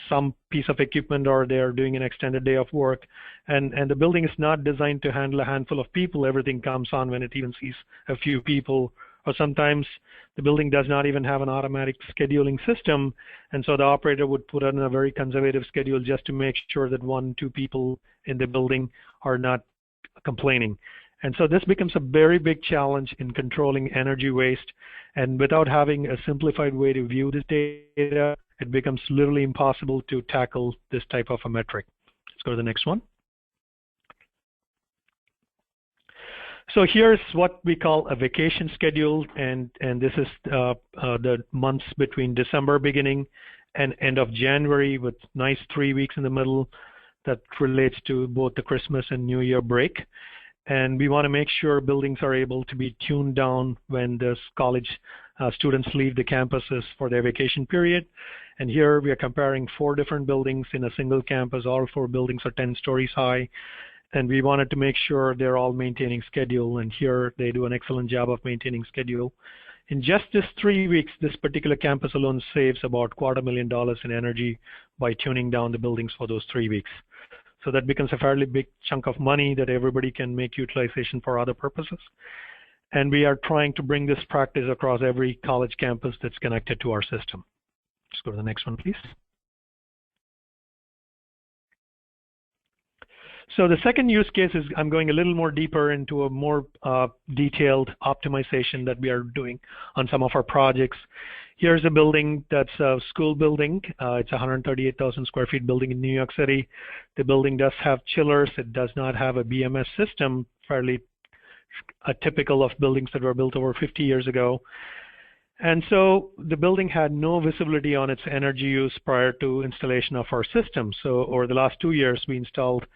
some piece of equipment, or they're doing an extended day of work. And the building is not designed to handle a handful of people. Everything comes on when it even sees a few people. Or sometimes the building does not even have an automatic scheduling system, and so the operator would put on a very conservative schedule just to make sure that 1-2 people in the building are not complaining. And so this becomes a very big challenge in controlling energy waste, and without having a simplified way to view this data, it becomes literally impossible to tackle this type of a metric. Let's go to the next one. So here's what we call a vacation schedule, and this is the months between December beginning and end of January, with nice 3 weeks in the middle that relates to both the Christmas and New Year break. And we want to make sure buildings are able to be tuned down when the college students leave the campuses for their vacation period. And here we are comparing 4 different buildings in a single campus. All 4 buildings are 10 stories high. And we wanted to make sure they're all maintaining schedule, and here they do an excellent job of maintaining schedule. In just this 3 weeks, this particular campus alone saves about $250,000 in energy by tuning down the buildings for those 3 weeks. So that becomes a fairly big chunk of money that everybody can make utilization for other purposes. And we are trying to bring this practice across every college campus that's connected to our system. Let's go to the next one, please. So the second use case is I'm going a little more deeper into a more detailed optimization that we are doing on some of our projects. Here's a building that's a school building. It's a 138,000 square feet building in New York City. The building does have chillers. It does not have a BMS system, fairly typical of buildings that were built over 50 years ago. And so the building had no visibility on its energy use prior to installation of our system. So over the last 2 years, we installed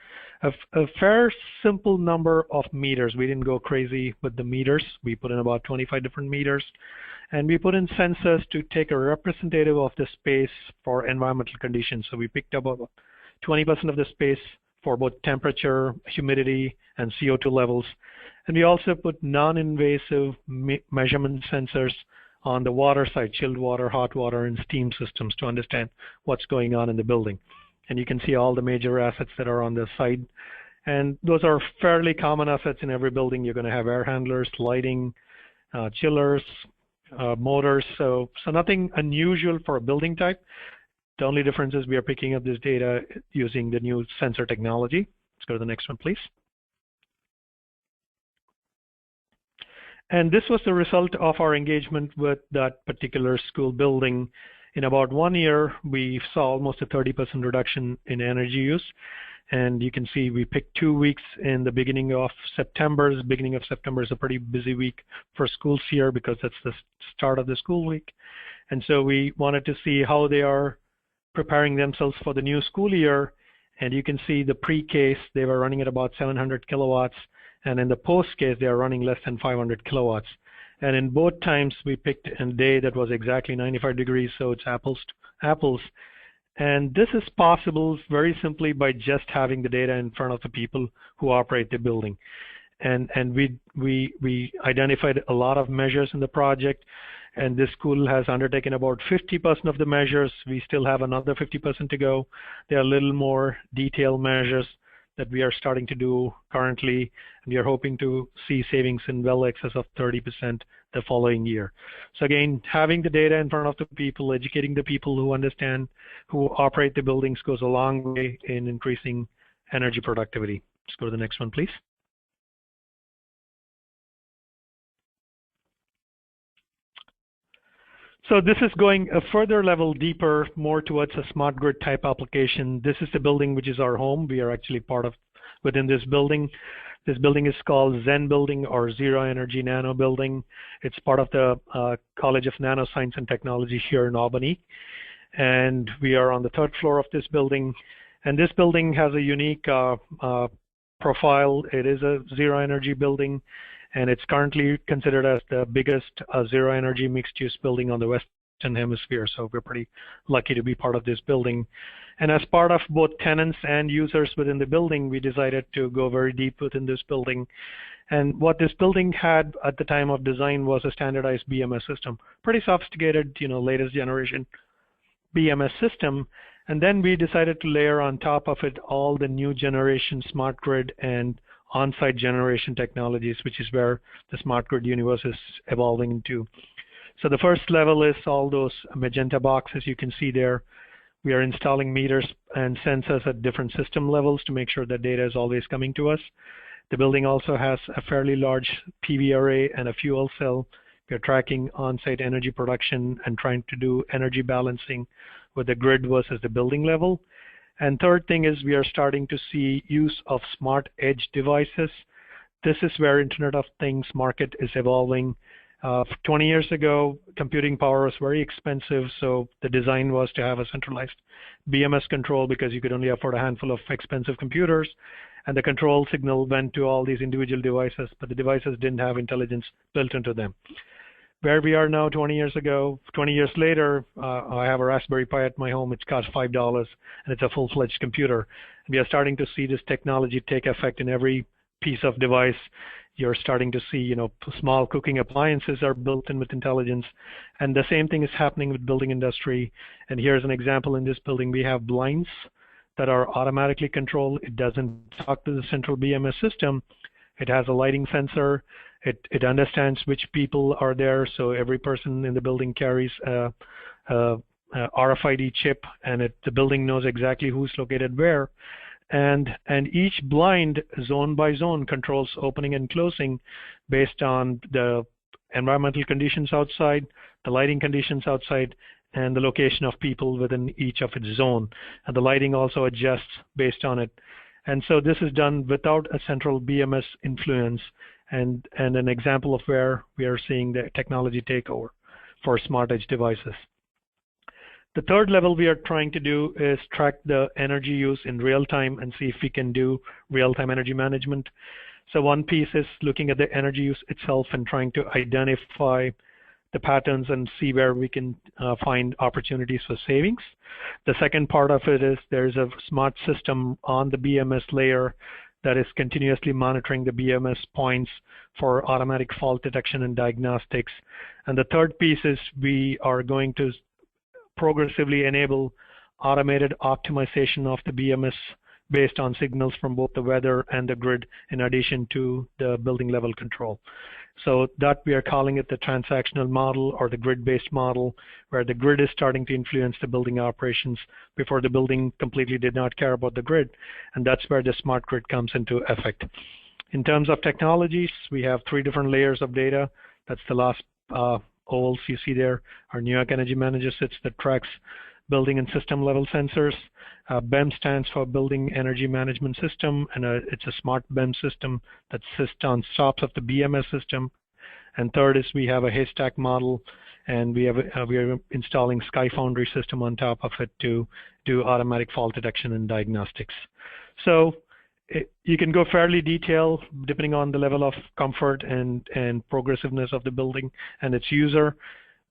a fair simple number of meters. We didn't go crazy with the meters. We put in about 25 different meters. And we put in sensors to take a representative of the space for environmental conditions. So we picked up about 20% of the space for both temperature, humidity, and CO2 levels. And we also put non-invasive measurement sensors on the water side, chilled water, hot water, and steam systems to understand what's going on in the building. And you can see all the major assets that are on the side. And those are fairly common assets in every building. You're going to have air handlers, lighting, chillers, motors. So nothing unusual for a building type. The only difference is we are picking up this data using the new sensor technology. Let's go to the next one, please. And this was the result of our engagement with that particular school building. In about 1 year, we saw almost a 30% reduction in energy use. And you can see we picked 2 weeks in the beginning of September. The beginning of September is a pretty busy week for schools here because that's the start of the school week. And so we wanted to see how they are preparing themselves for the new school year. And you can see the pre-case, they were running at about 700 kilowatts. And in the post case, they are running less than 500 kilowatts. And in both times, we picked a day that was exactly 95 degrees, so it's apples to apples. And this is possible very simply by just having the data in front of the people who operate the building. And we identified a lot of measures in the project, and this school has undertaken about 50% of the measures. We still have another 50% to go. There are a little more detailed measures that we are starting to do currently, and we are hoping to see savings in well excess of 30% the following year. So again, having the data in front of the people, educating the people who understand, who operate the buildings goes a long way in increasing energy productivity. Let's go to the next one, please. So this is going a further level deeper, more towards a smart grid type application. This is the building which is our home. We are actually part of within this building. This building is called Zen Building or Zero Energy Nano Building. It's part of the College of Nanoscience and Technology here in Albany. And we are on the 3rd floor of this building. And this building has a unique profile. It is a zero energy building, and it's currently considered as the biggest zero energy mixed use building on the Western Hemisphere. So we're pretty lucky to be part of this building. And as part of both tenants and users within the building, we decided to go very deep within this building. And what this building had at the time of design was a standardized BMS system, pretty sophisticated, latest generation BMS system. And then we decided to layer on top of it all the new generation smart grid and on-site generation technologies, which is where the smart grid universe is evolving into. So the first level is all those magenta boxes you can see there. We are installing meters and sensors at different system levels to make sure that data is always coming to us. The building also has a fairly large PV array and a fuel cell. We are tracking on-site energy production and trying to do energy balancing with the grid versus the building level. And third thing is we are starting to see use of smart edge devices. This is where Internet of Things market is evolving. 20 years ago, computing power was very expensive, so the design was to have a centralized BMS control because you could only afford a handful of expensive computers, and the control signal went to all these individual devices, but the devices didn't have intelligence built into them. Where we are now 20 years later, I have a Raspberry Pi at my home. It costs $5, and it's a full-fledged computer. We are starting to see this technology take effect in every piece of device. You're starting to see, small cooking appliances are built in with intelligence. And the same thing is happening with building industry. And here's an example in this building. We have blinds that are automatically controlled. It doesn't talk to the central BMS system. It has a lighting sensor. It understands which people are there. So every person in the building carries a RFID chip, and the building knows exactly who's located where. And each blind, zone by zone, controls opening and closing based on the environmental conditions outside, the lighting conditions outside, and the location of people within each of its zone. And the lighting also adjusts based on it. And so this is done without a central BMS influence, and an example of where we are seeing the technology take over for smart edge devices. The third level we are trying to do is track the energy use in real time and see if we can do real-time energy management. So one piece is looking at the energy use itself and trying to identify the patterns and see where we can find opportunities for savings. The second part of it is there's a smart system on the BMS layer that is continuously monitoring the BMS points for automatic fault detection and diagnostics. And the third piece is we are going to progressively enable automated optimization of the BMS based on signals from both the weather and the grid, in addition to the building level control. So that we are calling it the transactional model or the grid-based model, where the grid is starting to influence the building operations before the building completely did not care about the grid. And that's where the smart grid comes into effect. In terms of technologies, we have 3 different layers of data. That's the last ovals you see there. Our New York Energy Manager sits that tracks building and system level sensors. BEM stands for Building Energy Management System, and it's a smart BEM system that sits on tops of the BMS system. And third is we have a haystack model, and we are installing Sky Foundry system on top of it to do automatic fault detection and diagnostics. So you can go fairly detailed depending on the level of comfort and progressiveness of the building and its user.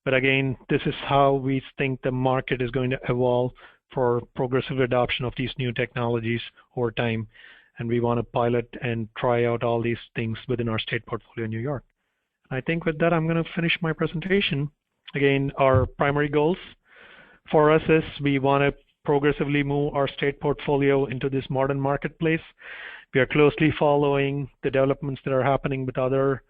But again, this is how we think the market is going to evolve for progressive adoption of these new technologies over time. And we want to pilot and try out all these things within our state portfolio in New York. I think with that, I'm going to finish my presentation. Again, our primary goals for us is we want to progressively move our state portfolio into this modern marketplace. We are closely following the developments that are happening with other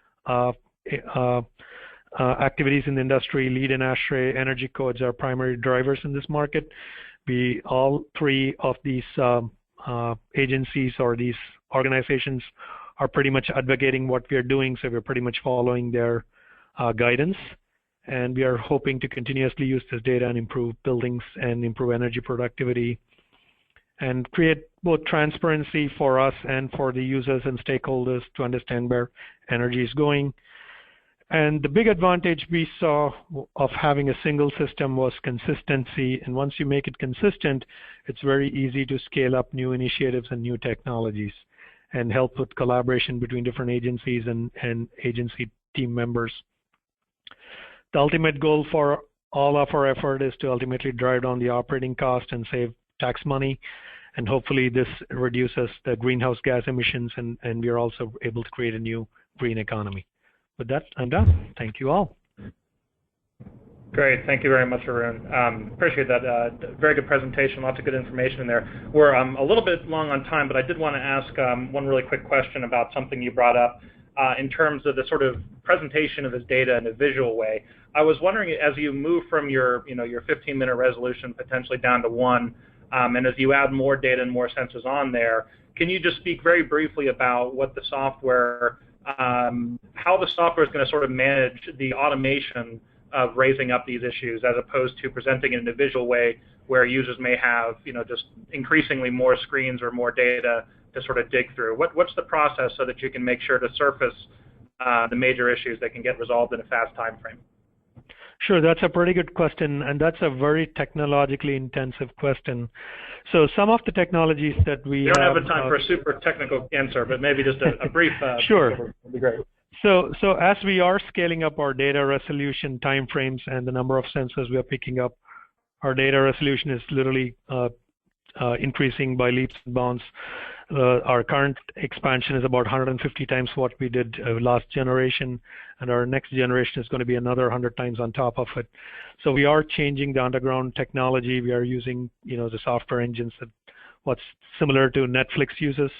activities in the industry. Lead and ASHRAE energy codes are primary drivers in this market. All 3 of these agencies or these organizations are pretty much advocating what we are doing, so we're pretty much following their guidance. And we are hoping to continuously use this data and improve buildings and improve energy productivity and create both transparency for us and for the users and stakeholders to understand where energy is going. And the big advantage we saw of having a single system was consistency. And once you make it consistent, it's very easy to scale up new initiatives and new technologies and help with collaboration between different agencies and agency team members. The ultimate goal for all of our effort is to ultimately drive down the operating cost and save tax money. And hopefully this reduces the greenhouse gas emissions, and we are also able to create a new green economy. With that, I'm done. Thank you all. Great. Thank you very much, Arun. Appreciate that. Very good presentation. Lots of good information in there. We're a little bit long on time, but I did want to ask one really quick question about something you brought up in terms of the sort of presentation of this data in a visual way. I was wondering, as you move from your 15-minute resolution potentially down to 1, and as you add more data and more sensors on there, can you just speak very briefly about what the software, how the software is going to sort of manage the automation of raising up these issues, as opposed to presenting it in a visual way where users may have, just increasingly more screens or more data to sort of dig through? What's the process so that you can make sure to surface the major issues that can get resolved in a fast time frame? Sure, that's a pretty good question, and that's a very technologically intensive question. So some of the technologies that we don't have a time for a super technical answer, but maybe just a brief sure, would be great. So as we are scaling up our data resolution timeframes and the number of sensors we are picking up, our data resolution is literally increasing by leaps and bounds. Our current expansion is about 150 times what we did last generation, and our next generation is going to be another 100 times on top of it. So we are changing the underground technology. We are using, the software engines that what's similar to Netflix uses,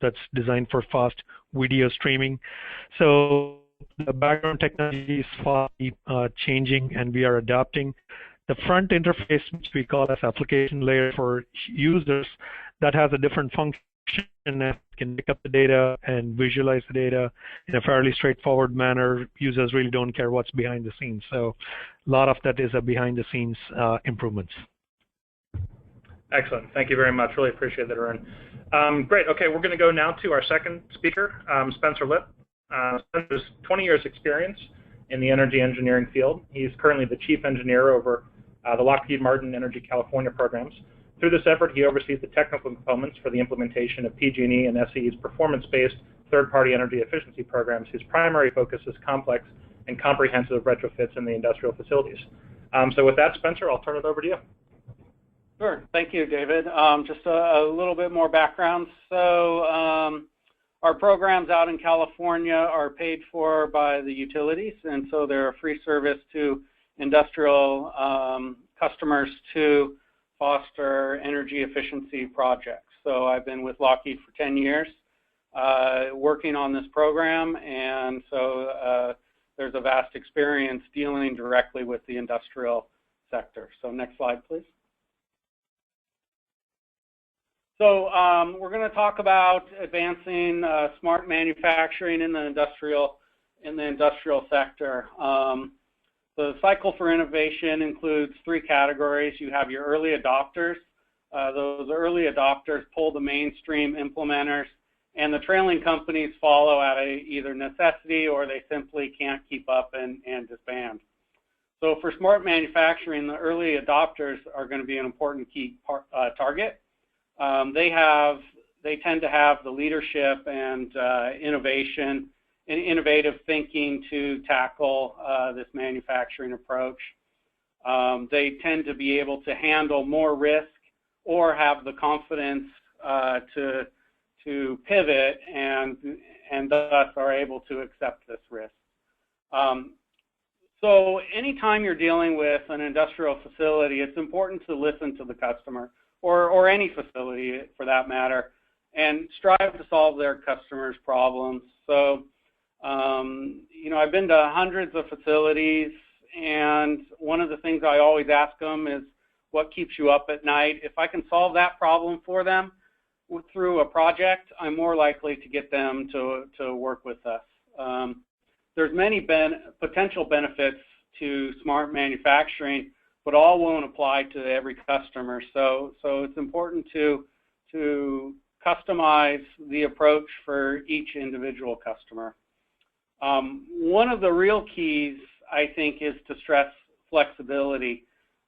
that's designed for fast video streaming. So the background technology is fast changing, and we are adapting. The front interface, which we call as application layer for users, that has a different function and can pick up the data and visualize the data in a fairly straightforward manner. Users really don't care what's behind the scenes. So a lot of that is a behind the scenes improvements. Excellent. Thank you very much. Really appreciate that, Arun. Great. Okay, we're going to go now to our second speaker, Spencer Lipp. Spencer has 20 years experience in the energy engineering field. He's currently the chief engineer over the Lockheed Martin Energy California programs. Through this effort, he oversees the technical components for the implementation of PG&E and SCE's performance-based third-party energy efficiency programs, whose primary focus is complex and comprehensive retrofits in the industrial facilities. So with that, Spencer, I'll turn it over to you. Sure. Thank you, David. Just a little bit more background. So our programs out in California are paid for by the utilities, and so they're a free service to industrial customers to foster energy efficiency projects. So I've been with Lockheed for 10 years working on this program, and so there's a vast experience dealing directly with the industrial sector. So next slide, please. So we're going to talk about advancing smart manufacturing in the industrial sector. The cycle for innovation includes 3 categories. You have your early adopters. Those early adopters pull the mainstream implementers, and the trailing companies follow out of either necessity or they simply can't keep up and disband. So for smart manufacturing, the early adopters are going to be an important key target. They tend to have the leadership and innovation and innovative thinking to tackle this manufacturing approach. They tend to be able to handle more risk or have the confidence to pivot and thus are able to accept this risk. So anytime you're dealing with an industrial facility, it's important to listen to the customer, or any facility for that matter, and strive to solve their customers' problems. So, I've been to hundreds of facilities, and one of the things I always ask them is, what keeps you up at night? If I can solve that problem for them through a project, I'm more likely to get them to work with us. There's many potential benefits to smart manufacturing, but all won't apply to every customer. So it's important to customize the approach for each individual customer. One of the real keys, I think, is to stress flexibility.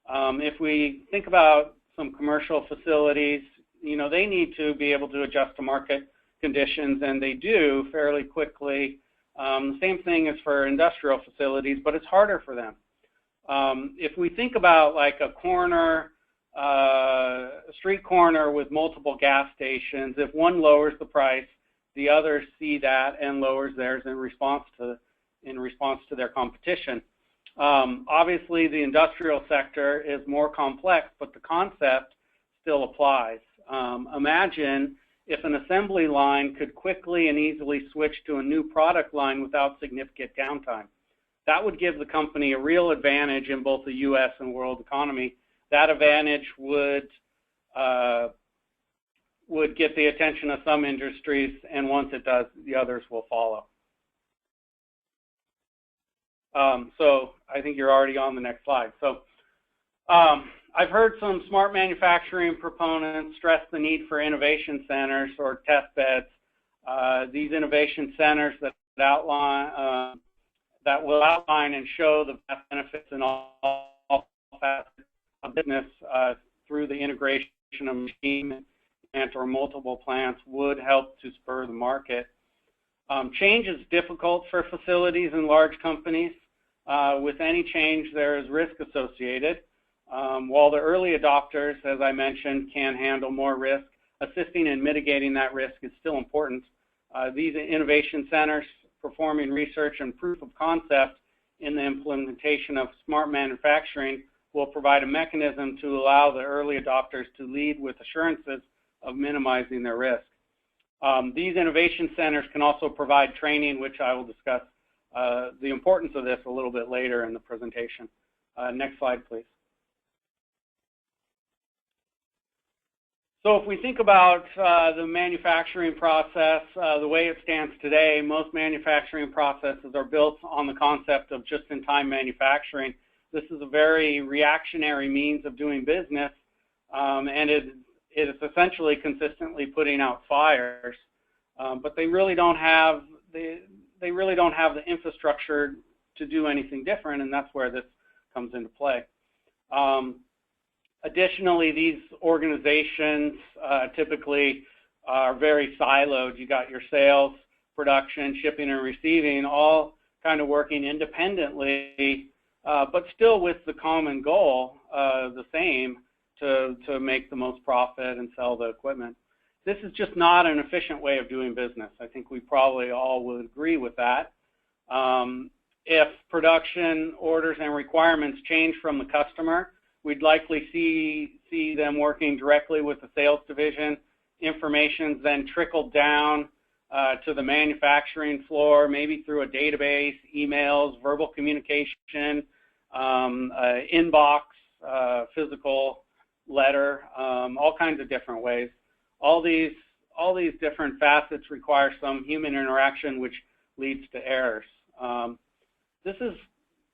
If we think about some commercial facilities, they need to be able to adjust to market conditions, and they do fairly quickly. The same thing is for industrial facilities, but it's harder for them. If we think about like a street corner with multiple gas stations, if one lowers the price, the others see that and lowers theirs in response to their competition. Obviously, the industrial sector is more complex, but the concept still applies. Imagine if an assembly line could quickly and easily switch to a new product line without significant downtime. That would give the company a real advantage in both the U.S. and world economy. That advantage would get the attention of some industries, and once it does, the others will follow. So I think you're already on the next slide. So I've heard some smart manufacturing proponents stress the need for innovation centers or test beds. These innovation centers that will outline and show the best benefits in all facets of business through the integration of machine or multiple plants would help to spur the market. Change is difficult for facilities and large companies. With any change, there is risk associated. While the early adopters, as I mentioned, can handle more risk, assisting in mitigating that risk is still important. These innovation centers performing research and proof of concept in the implementation of smart manufacturing will provide a mechanism to allow the early adopters to lead with assurances of minimizing their risk. These innovation centers can also provide training, which I will discuss the importance of this a little bit later in the presentation. Next slide, please. So if we think about the manufacturing process, the way it stands today, most manufacturing processes are built on the concept of just-in-time manufacturing. This is a very reactionary means of doing business, and it is essentially consistently putting out fires. But they really don't have the infrastructure to do anything different, and that's where this comes into play. Additionally, these organizations typically are very siloed. You got your sales, production, shipping, and receiving all kind of working independently, but still with the common goal, the same, to make the most profit and sell the equipment. This is just not an efficient way of doing business. I think we probably all would agree with that. If production orders and requirements change from the customer, we'd likely see them working directly with the sales division. Information's then trickled down to the manufacturing floor, maybe through a database, emails, verbal communication, inbox, physical letter, all kinds of different ways. All these different facets require some human interaction, which leads to errors. This is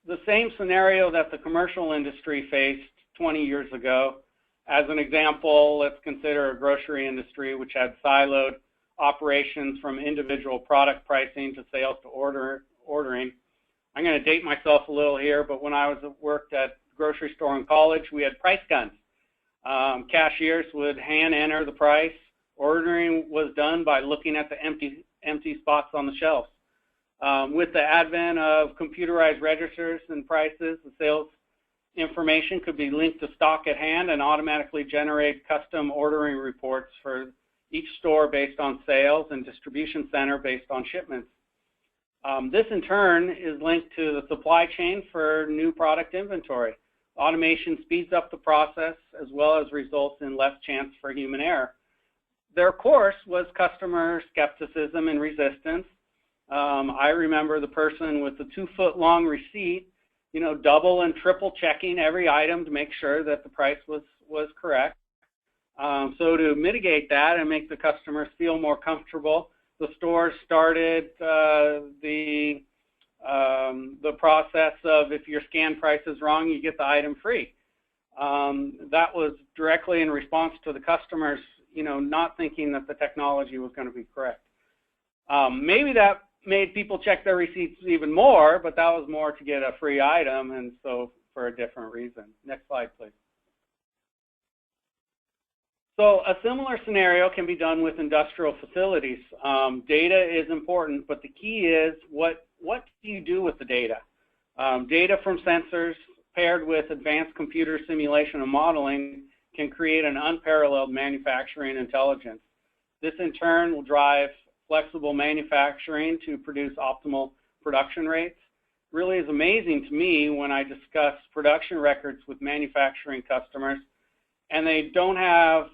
the same scenario that the commercial industry faced 20 years ago. As an example, let's consider a grocery industry which had siloed operations from individual product pricing to sales to ordering. I'm going to date myself a little here, but when I worked at a grocery store in college, we had price guns. Cashiers would hand enter the price. Ordering was done by looking at the empty spots on the shelves. With the advent of computerized registers and prices, the sales information could be linked to stock at hand and automatically generate custom ordering reports for each store based on sales and distribution center based on shipments. This in turn is linked to the supply chain for new product inventory. Automation speeds up the process as well as results in less chance for human error. There, of course, was customer skepticism and resistance. I remember the person with the 2-foot-long receipt, double and triple checking every item to make sure that the price was correct. So to mitigate that and make the customers feel more comfortable, the stores started the the process of if your scan price is wrong, you get the item free. That was directly in response to the customers, not thinking that the technology was going to be correct. Maybe that made people check their receipts even more, but that was more to get a free item, and so for a different reason. Next slide, please. So a similar scenario can be done with industrial facilities. Data is important, but the key is what do you do with the data? Data from sensors paired with advanced computer simulation and modeling can create an unparalleled manufacturing intelligence. This in turn will drive flexible manufacturing to produce optimal production rates. Really is amazing to me when I discuss production records with manufacturing customers and they don't have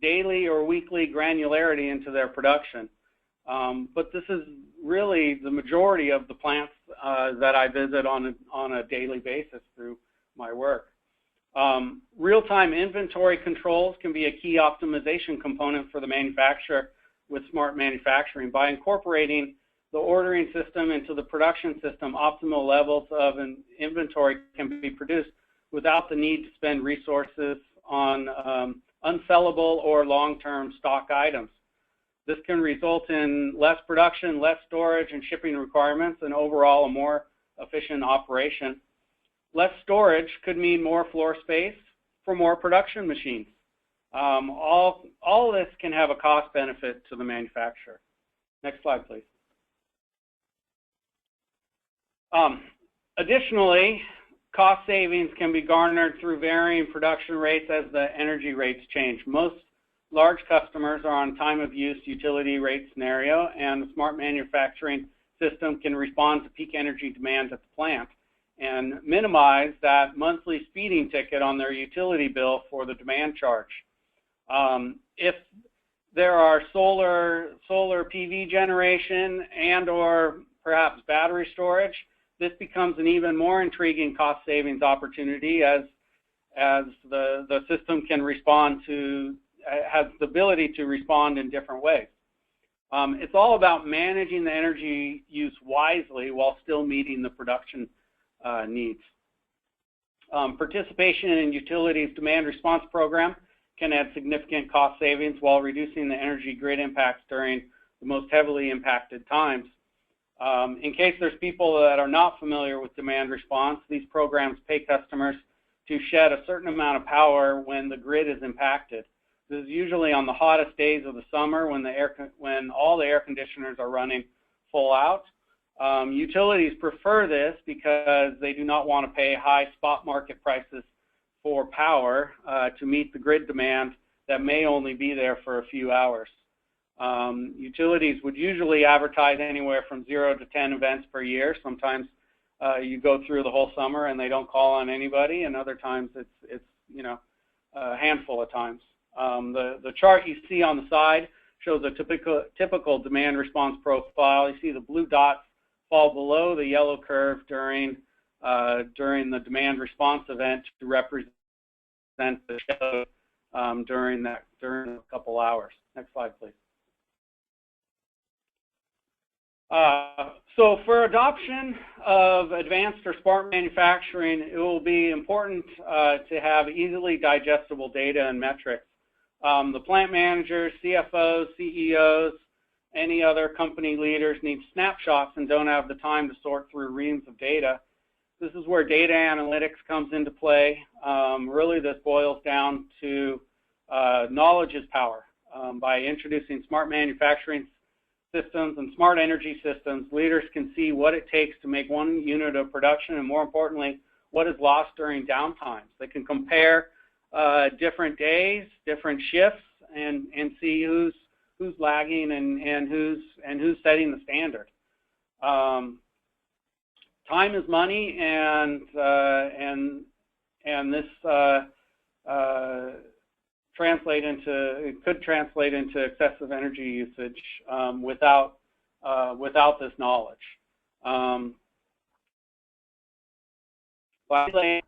daily or weekly granularity into their production. But this is really the majority of the plants that I visit on a daily basis through my work. Real-time inventory controls can be a key optimization component for the manufacturer with smart manufacturing. By incorporating the ordering system into the production system, optimal levels of an inventory can be produced without the need to spend resources on unsellable or long-term stock items. This can result in less production, less storage and shipping requirements, and overall a more efficient operation. Less storage could mean more floor space for more production machines. All of this can have a cost benefit to the manufacturer. Next slide, please. Additionally, cost savings can be garnered through varying production rates as the energy rates change. Most large customers are on time of use utility rate scenario, and the smart manufacturing system can respond to peak energy demand at the plant and minimize that monthly speeding ticket on their utility bill for the demand charge. If there are solar PV generation and or perhaps battery storage, this becomes an even more intriguing cost savings opportunity as the system can respond to, has the ability to respond in different ways. It's all about managing the energy use wisely while still meeting the production needs. Participation in utilities demand response program can add significant cost savings while reducing the energy grid impacts during the most heavily impacted times. In case there's people that are not familiar with demand response, these programs pay customers to shed a certain amount of power when the grid is impacted. This is usually on the hottest days of the summer when all the air conditioners are running full out. Utilities prefer this because they do not want to pay high spot market prices for power to meet the grid demand that may only be there for a few hours. Utilities would usually advertise anywhere from 0 to 10 events per year. Sometimes you go through the whole summer and they don't call on anybody, and other times it's a handful of times. The chart you see on the side shows a typical demand response profile. You see the blue dots fall below the yellow curve during the demand response event to represent the shadow during a couple hours. Next slide, please. So for adoption of advanced or smart manufacturing, it will be important to have easily digestible data and metrics. The plant managers, CFOs, CEOs, any other company leaders need snapshots and don't have the time to sort through reams of data. This is where data analytics comes into play. Really, this boils down to knowledge is power. By introducing smart manufacturing systems and smart energy systems, leaders can see what it takes to make one unit of production, and more importantly, what is lost during downtimes. They can compare different days, different shifts, and see who's lagging and who's setting the standard. Time is money, and this could translate into excessive energy usage without this knowledge. By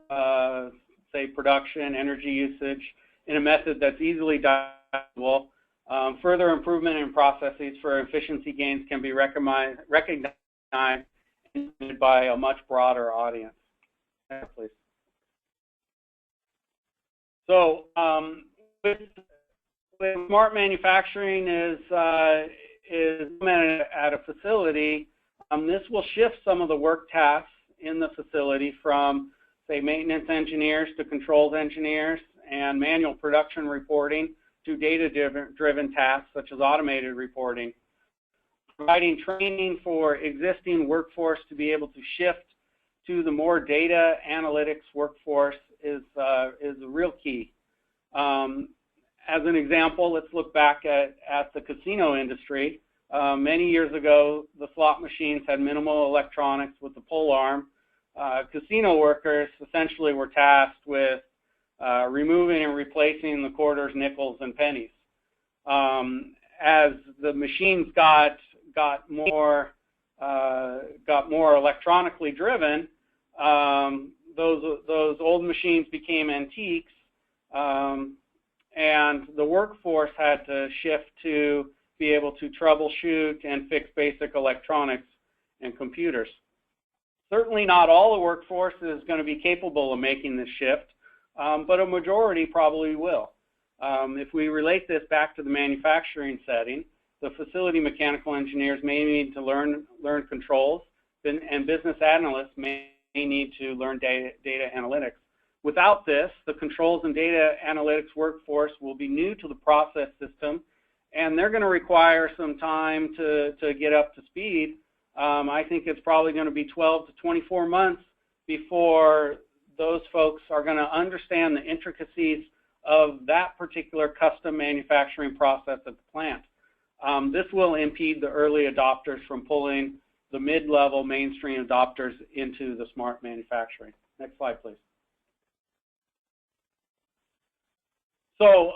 say production energy usage in a method that's easily digestible, further improvement in processes for efficiency gains can be recognized and by a much broader audience. Next, please. So with smart manufacturing is implemented at a facility, this will shift some of the work tasks in the facility from, say, maintenance engineers to controls engineers and manual production reporting to data-driven tasks such as automated reporting. Providing training for existing workforce to be able to shift to the more data analytics workforce is a real key. As an example, let's look back at the casino industry. Many years ago, the slot machines had minimal electronics with the pole arm. Casino workers essentially were tasked with removing and replacing the quarters, nickels, and pennies. As the machines got more electronically driven, those old machines became antiques, and the workforce had to shift to be able to troubleshoot and fix basic electronics and computers. Certainly not all the workforce is going to be capable of making this shift, but a majority probably will. If we relate this back to the manufacturing setting, the facility mechanical engineers may need to learn controls, and business analysts may need to learn data analytics. Without this, the controls and data analytics workforce will be new to the process system, and they're going to require some time to get up to speed. I think it's probably going to be 12 to 24 months before those folks are going to understand the intricacies of that particular custom manufacturing process at the plant. This will impede the early adopters from pulling the mid-level mainstream adopters into the smart manufacturing. Next slide, please. So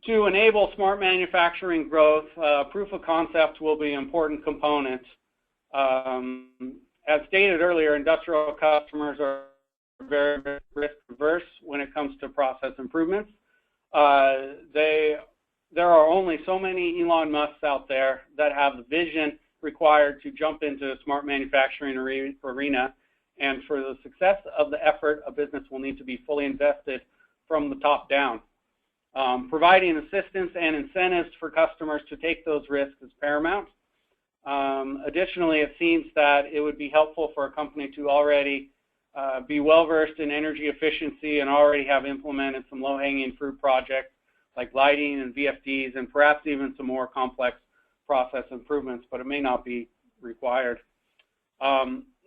to enable smart manufacturing growth, proof of concept will be an important component. As stated earlier, industrial customers are very risk averse when it comes to process improvements. There are only so many Elon Musks out there that have the vision required to jump into the smart manufacturing arena, and for the success of the effort, a business will need to be fully invested from the top down. Providing assistance and incentives for customers to take those risks is paramount. Additionally, it seems that it would be helpful for a company to already be well-versed in energy efficiency and already have implemented some low-hanging fruit projects like lighting and VFDs, and perhaps even some more complex process improvements, but it may not be required.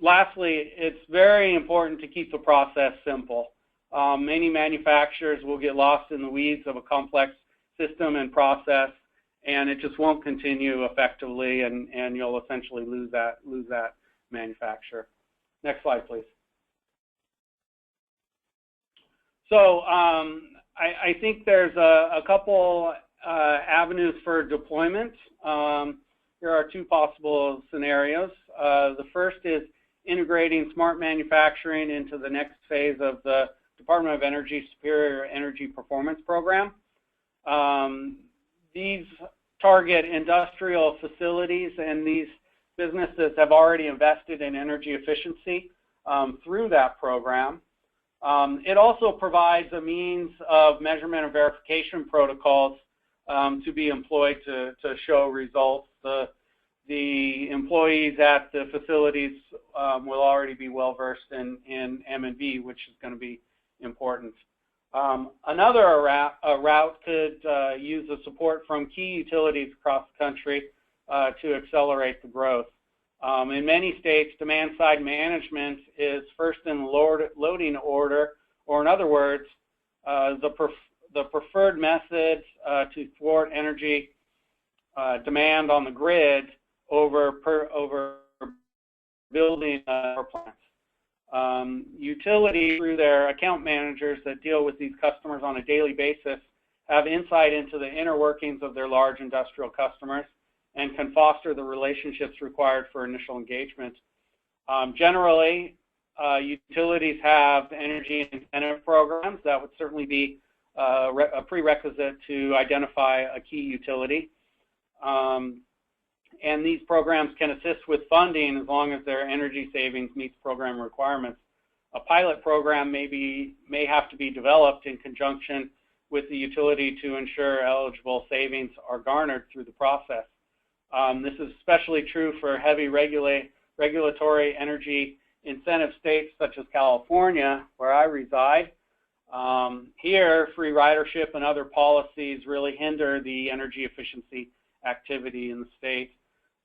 Lastly, it's very important to keep the process simple. Many manufacturers will get lost in the weeds of a complex system and process, and it just won't continue effectively, and you'll essentially lose that manufacturer. Next slide, please. So I think there's a couple avenues for deployment. Here are two possible scenarios. The first is integrating smart manufacturing into the next phase of the Department of Energy Superior Energy Performance Program. These target industrial facilities, and these businesses have already invested in energy efficiency through that program. It also provides a means of measurement and verification protocols to be employed to show results. The employees at the facilities will already be well-versed in M&V, which is going to be important. Another route could use the support from key utilities across the country to accelerate the growth. In many states, demand-side management is first in the loading order, or in other words, the preferred method to thwart energy demand on the grid over building power plants. Utilities, through their account managers that deal with these customers on a daily basis, have insight into the inner workings of their large industrial customers and can foster the relationships required for initial engagement. Generally, utilities have energy incentive programs. That would certainly be a prerequisite to identify a key utility. and these programs can assist with funding as long as their energy savings meets program requirements. A pilot program may have to be developed in conjunction with the utility to ensure eligible savings are garnered through the process. This is especially true for heavy regulatory energy incentive states such as California, where I reside. Here, free ridership and other policies really hinder the energy efficiency activity in the state.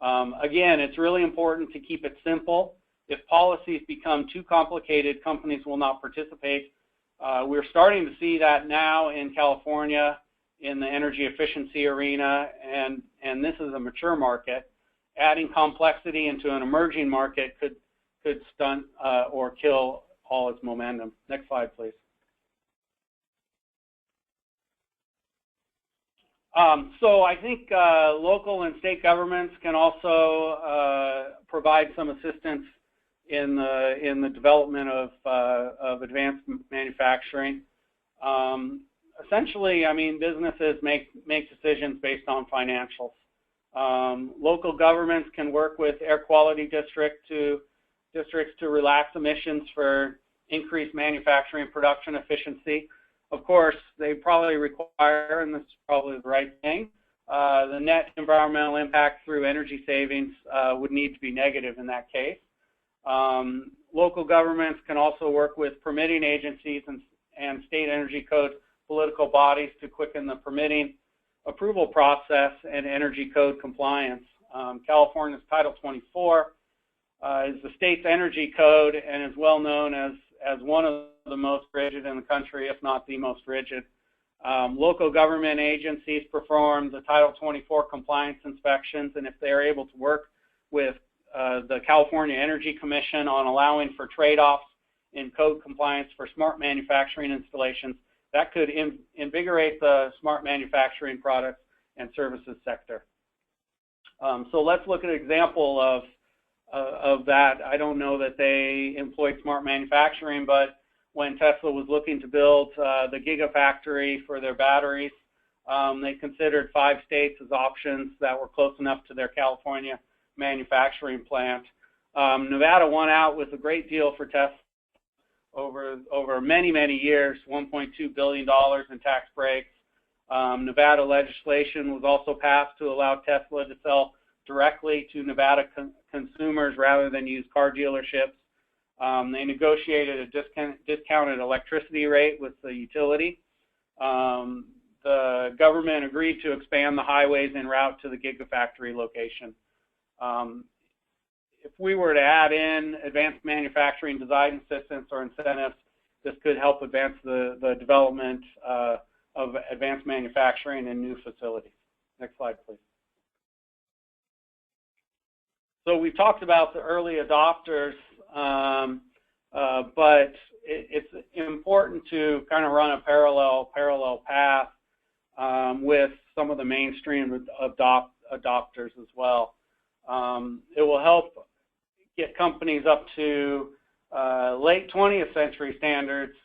Again, it's really important to keep it simple. If policies become too complicated, companies will not participate. We're starting to see that now in California in the energy efficiency arena, and this is a mature market. Adding complexity into an emerging market could stunt or kill all its momentum. Next slide, please. So I think local and state governments can also provide some assistance in the development of advanced manufacturing. Essentially, I mean, businesses make decisions based on financials. Local governments can work with air quality districts to relax emissions for increased manufacturing production efficiency. Of course, they probably require, and this is probably the right thing, the net environmental impact through energy savings would need to be negative in that case. Local governments can also work with permitting agencies and state energy code political bodies to quicken the permitting approval process and energy code compliance. California's Title 24 is the state's energy code and is well known as one of the most rigid in the country, if not the most rigid. Local government agencies perform the Title 24 compliance inspections, and if they are able to work with the California Energy Commission on allowing for trade-offs in code compliance for smart manufacturing installations, that could invigorate the smart manufacturing products and services sector. So let's look at an example of that. I don't know that they employed smart manufacturing, but when Tesla was looking to build the Gigafactory for their batteries, they considered 5 states as options that were close enough to their California manufacturing plant. Nevada won out with a great deal for Tesla over many, many years, $1.2 billion in tax breaks. Nevada legislation was also passed to allow Tesla to sell directly to Nevada consumers rather than use car dealerships. They negotiated a discounted electricity rate with the utility. The government agreed to expand the highways en route to the Gigafactory location. If we were to add in advanced manufacturing design assistance or incentives, this could help advance the development of advanced manufacturing in new facilities. Next slide, please. So we talked about the early adopters, but it's important to kind of run a parallel path with some of the mainstream adopters as well. It will help get companies up to late 20th century standards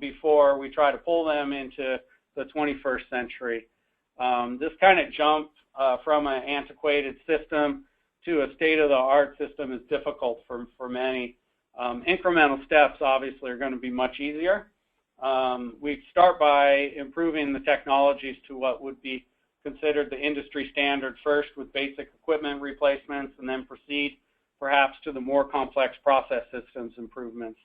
before we try to pull them into the 21st century. This kind of jump from an antiquated system to a state-of-the-art system is difficult for many. Incremental steps obviously are going to be much easier. We start by improving the technologies to what would be considered the industry standard first with basic equipment replacements, and then proceed perhaps to the more complex process systems improvements.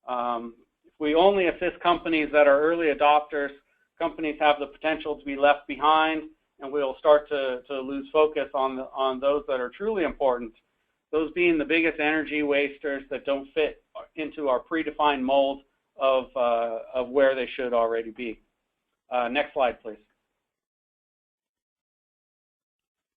If we only assist companies that are early adopters, companies have the potential to be left behind, and we'll start to lose focus on those that are truly important, those being the biggest energy wasters that don't fit into our predefined mold of where they should already be. Next slide, please.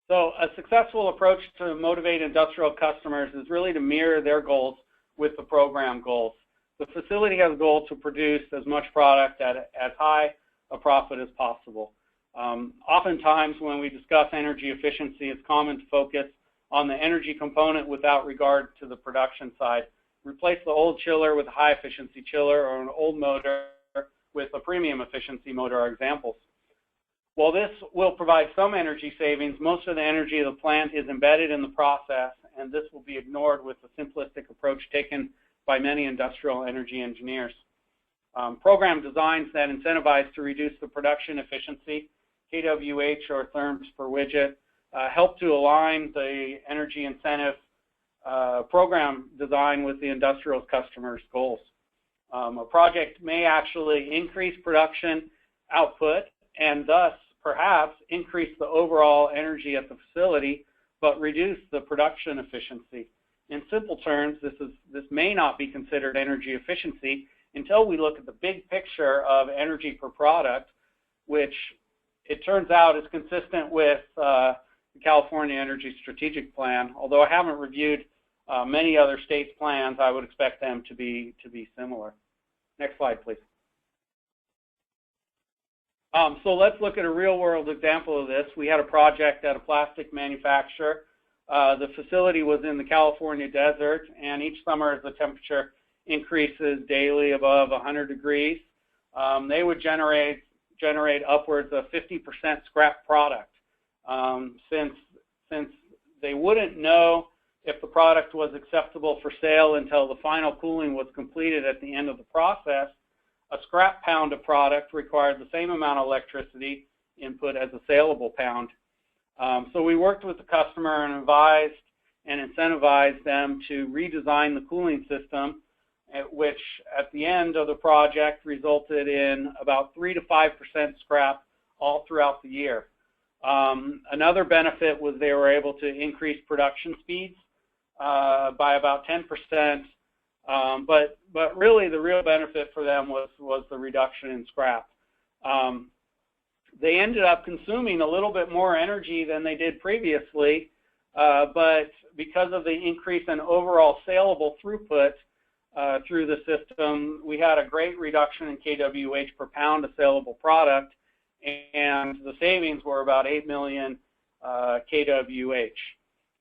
So a successful approach to motivate industrial customers is really to mirror their goals with the program goals. The facility has a goal to produce as much product at as high a profit as possible. Oftentimes when we discuss energy efficiency, it's common to focus on the energy component without regard to the production side. Replace the old chiller with a high efficiency chiller, or an old motor with a premium efficiency motor are examples. While this will provide some energy savings, most of the energy of the plant is embedded in the process, and this will be ignored with the simplistic approach taken by many industrial energy engineers. Program designs that incentivize to reduce the production efficiency, kWh or therms per widget, help to align the energy incentive program design with the industrial customer's goals. A project may actually increase production output and thus perhaps increase the overall energy at the facility, but reduce the production efficiency. In simple terms, this may not be considered energy efficiency until we look at the big picture of energy per product, which it turns out is consistent with the California Energy Strategic Plan. Although I haven't reviewed many other states' plans, I would expect them to be similar. Next slide, please. So let's look at a real-world example of this. We had a project at a plastic manufacturer. The facility was in the California desert, and each summer as the temperature increases daily above 100 degrees, they would generate upwards of 50% scrap product. Since they wouldn't know if the product was acceptable for sale until the final cooling was completed at the end of the process, a scrap pound of product required the same amount of electricity input as a saleable pound. So we worked with the customer and advised and incentivized them to redesign the cooling system, which at the end of the project resulted in about 3 to 5% scrap all throughout the year. Another benefit was they were able to increase production speeds by about 10%, but really the real benefit for them was the reduction in scrap. They ended up consuming a little bit more energy than they did previously, but because of the increase in overall saleable throughput through the system, we had a great reduction in kWh per pound of saleable product, and the savings were about 8 million kWh.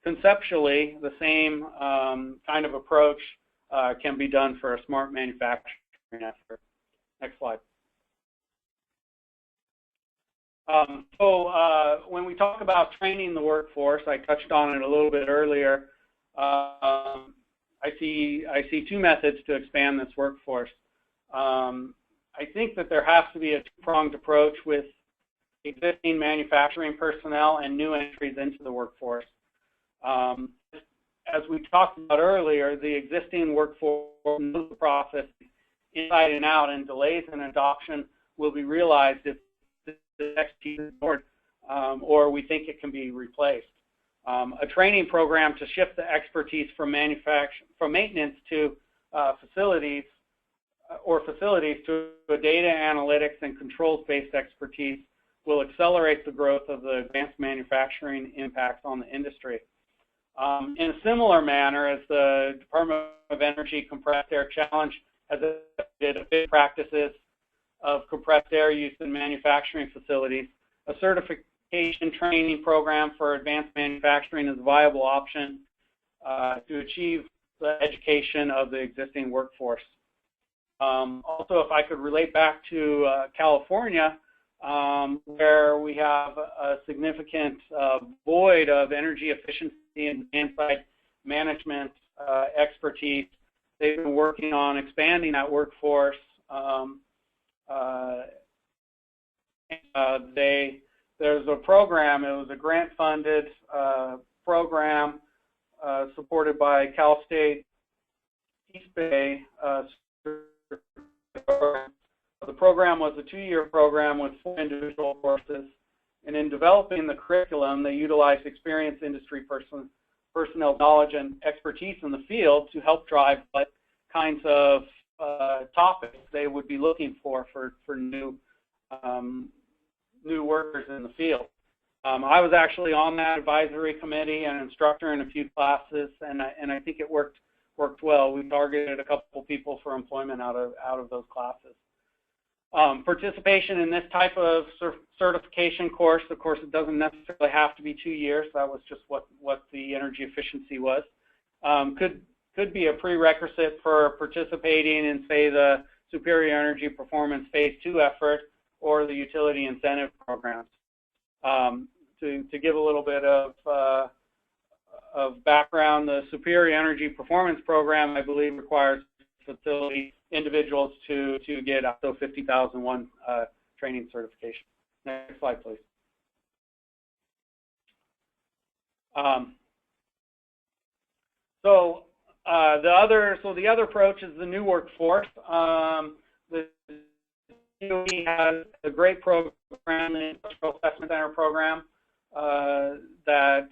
Conceptually, the same kind of approach can be done for a smart manufacturing effort. Next slide. When we talk about training the workforce, I touched on it a little bit earlier. I see two methods to expand this workforce. I think that there has to be a two-pronged approach with existing manufacturing personnel and new entries into the workforce. As we talked about earlier, the existing workforce knows the process inside and out, and delays in adoption will be realized if the expertise is ignored or we think it can be replaced. A training program to shift the expertise from maintenance to facilities to a data analytics and controls-based expertise will accelerate the growth of the advanced manufacturing impacts on the industry. In a similar manner as the Department of Energy Compressed Air Challenge has adopted practices of compressed air use in manufacturing facilities, a certification training program for advanced manufacturing is a viable option to achieve the education of the existing workforce. Also, if I could relate back to California, where we have a significant void of energy efficiency and demand-side management expertise, they've been working on expanding that workforce. There's a program, it was a grant-funded program supported by Cal State East Bay. The program was a 2-year program with 4 individual courses, and in developing the curriculum, they utilized experienced industry personnel knowledge and expertise in the field to help drive what kinds of topics they would be looking for new workers in the field. I was actually on that advisory committee and an instructor in a few classes, and I think it worked well. We targeted a couple people for employment out of those classes. Participation in this type of certification course, of course, it doesn't necessarily have to be 2 years. That was just what the energy efficiency was. Could be a prerequisite for participating in, say, the Superior Energy Performance Phase 2 effort or the utility incentive programs. To give a little bit of background, the Superior Energy Performance Program, I believe, requires facility individuals to get ISO 50001 training certification. Next slide, please. The other approach is the new workforce. The DOE has a great program, the Industrial Assessment Center program, that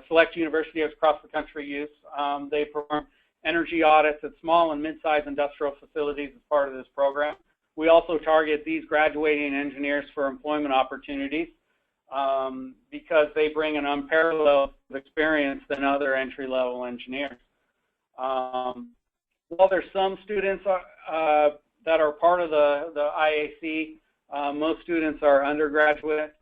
select universities across the country use. They perform energy audits at small and mid-sized industrial facilities as part of this program. We also target these graduating engineers for employment opportunities because they bring an unparalleled experience than other entry-level engineers. While there's some students that are part of the IAC, most students are undergraduate.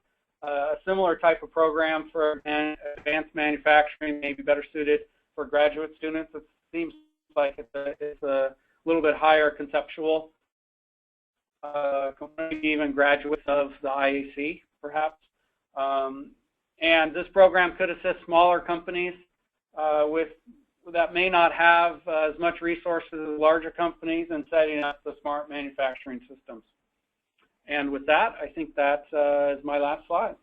A similar type of program for advanced manufacturing may be better suited for graduate students. It seems like it's a little bit higher conceptual, maybe even graduates of the IAC, perhaps. And this program could assist smaller companies that may not have as much resources as larger companies in setting up the smart manufacturing systems. And with that, I think that is my last slide.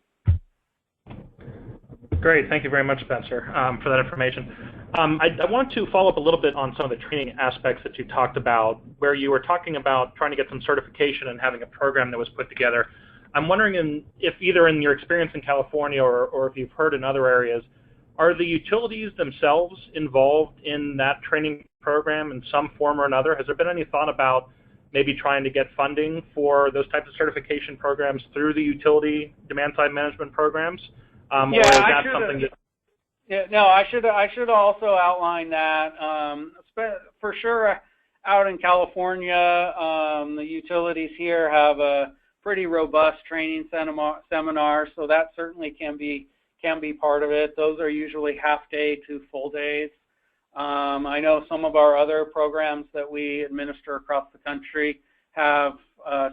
Great. Thank you very much, Spencer, for that information. I want to follow up a little bit on some of the training aspects that you talked about, where you were talking about trying to get some certification and having a program that was put together. I'm wondering if either in your experience in California or if you've heard in other areas, are the utilities themselves involved in that training program in some form or another? Has there been any thought about maybe trying to get funding for those types of certification programs through the utility demand-side management programs? Or is that something that... Yeah, no, I should also outline that. For sure, out in California, the utilities here have a pretty robust training seminar, so that certainly can be part of it. Those are usually half-day to full days. I know some of our other programs that we administer across the country have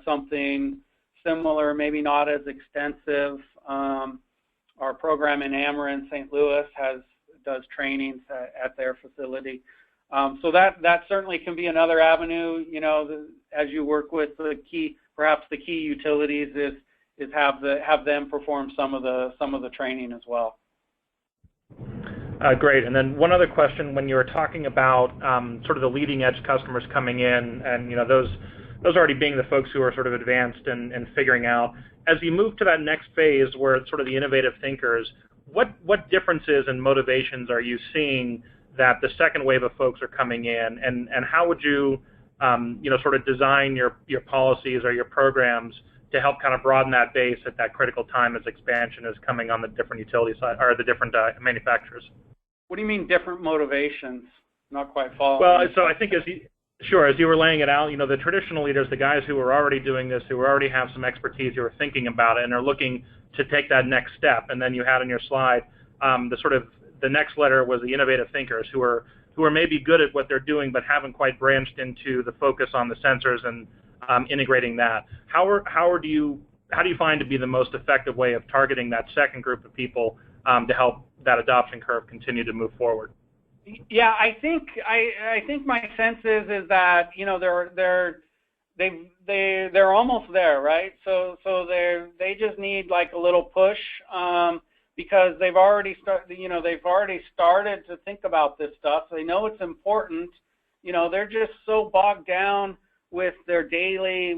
something similar, maybe not as extensive. Our program in Ameren, St. Louis, does trainings at their facility. So that certainly can be another avenue. You know, as you work with perhaps the key utilities, is have them perform some of the training as well. Great. And then one other question: when you were talking about sort of the leading edge customers coming in, and those already being the folks who are sort of advanced and figuring out, as you move to that next phase where it's sort of the innovative thinkers, what differences and motivations are you seeing that the second wave of folks are coming in, and how would you sort of design your policies or your programs to help kind of broaden that base at that critical time as expansion is coming on the different utility side or the different manufacturers? What do you mean different motivations? Not quite following. Well, so I think as you were laying it out, the traditional leaders, the guys who are already doing this, who already have some expertise, who are thinking about it and are looking to take that next step. And then you had on your slide the next letter was the innovative thinkers who are maybe good at what they're doing but haven't quite branched into the focus on the sensors and integrating that. How do you find to be the most effective way of targeting that second group of people to help that adoption curve continue to move forward? Yeah, I think my sense is that they're almost there, right? So they just need like a little push because they've already started to think about this stuff. They know it's important. They're just so bogged down with their daily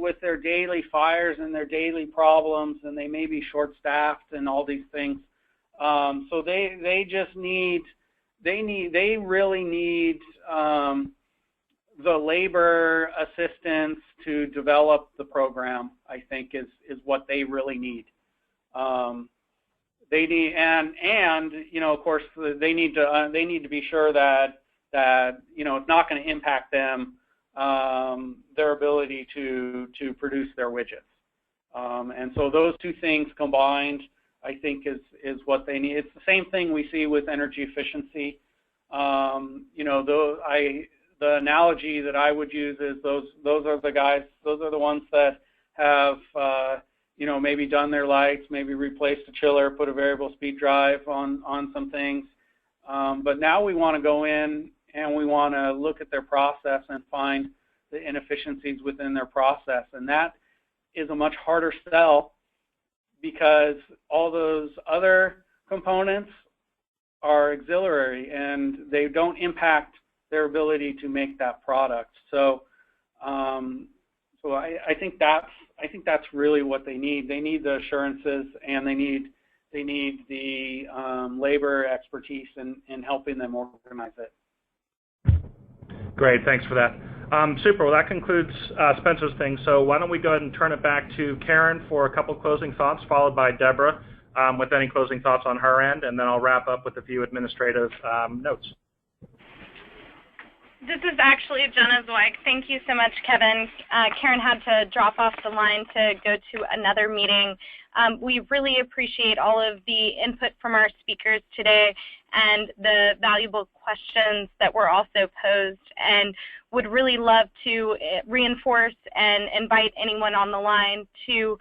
fires and their daily problems, and they may be short-staffed and all these things. So they really need the labor assistance to develop the program, I think, is what they really need. They need, and of course, they need to be sure that it's not going to impact them, their ability to produce their widgets. And so those two things combined, I think, is what they need. It's the same thing we see with energy efficiency. The analogy that I would use is those are the guys, those are the ones that have maybe done their lights, maybe replaced a chiller, put a variable speed drive on some things. But now we want to go in and we want to look at their process and find the inefficiencies within their process. And that is a much harder sell because all those other components are auxiliary and they don't impact their ability to make that product. So, I think that's really what they need. They need the assurances, and they need the labor expertise in helping them organize it. Great, thanks for that. Super. Well, that concludes Spencer's thing. So why don't we go ahead and turn it back to Karen for a couple closing thoughts, followed by Deborah with any closing thoughts on her end, and then I'll wrap up with a few administrative notes. This is actually Jenna Zweig. Thank you so much, Kevin. Karen had to drop off the line to go to another meeting. We really appreciate all of the input from our speakers today and the valuable questions that were also posed, and would really love to reinforce and invite anyone on the line to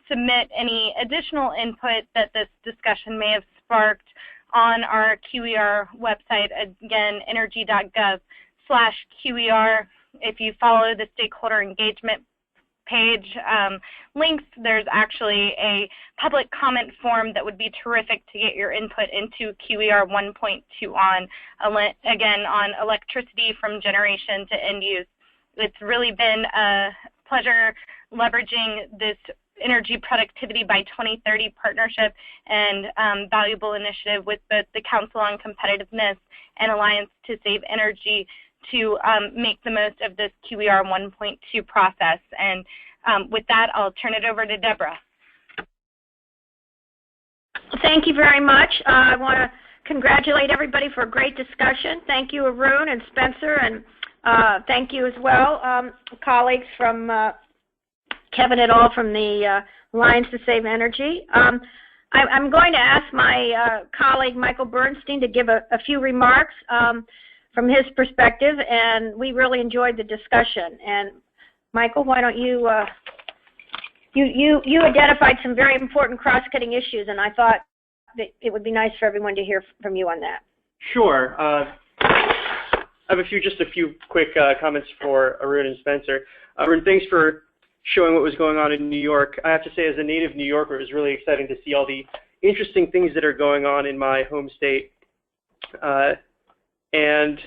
submit any additional input that this discussion may have sparked on our QER website, again, energy.gov/QER. If you follow the stakeholder engagement page links, there's actually a public comment form that would be terrific to get your input into QER 1.2 on, again, on electricity from generation to end use. It's really been a pleasure leveraging this Energy Productivity by 2030 partnership and valuable initiative with both the Council on Competitiveness and Alliance to Save Energy to make the most of this QER 1.2 process. And with that, I'll turn it over to Deborah. Thank you very much. I want to congratulate everybody for a great discussion. Thank you, Arun and Spencer, and thank you as well, colleagues from Kevin et al. From the Alliance to Save Energy. I'm going to ask my colleague, Michael Bernstein, to give a few remarks from his perspective, and we really enjoyed the discussion. And Michael, why don't you identified some very important cross-cutting issues, and I thought that it would be nice for everyone to hear from you on that. Sure. I have just a few quick comments for Arun and Spencer. Arun, thanks for showing what was going on in New York. I have to say, as a native New Yorker, it was really exciting to see all the interesting things that are going on in my home state. And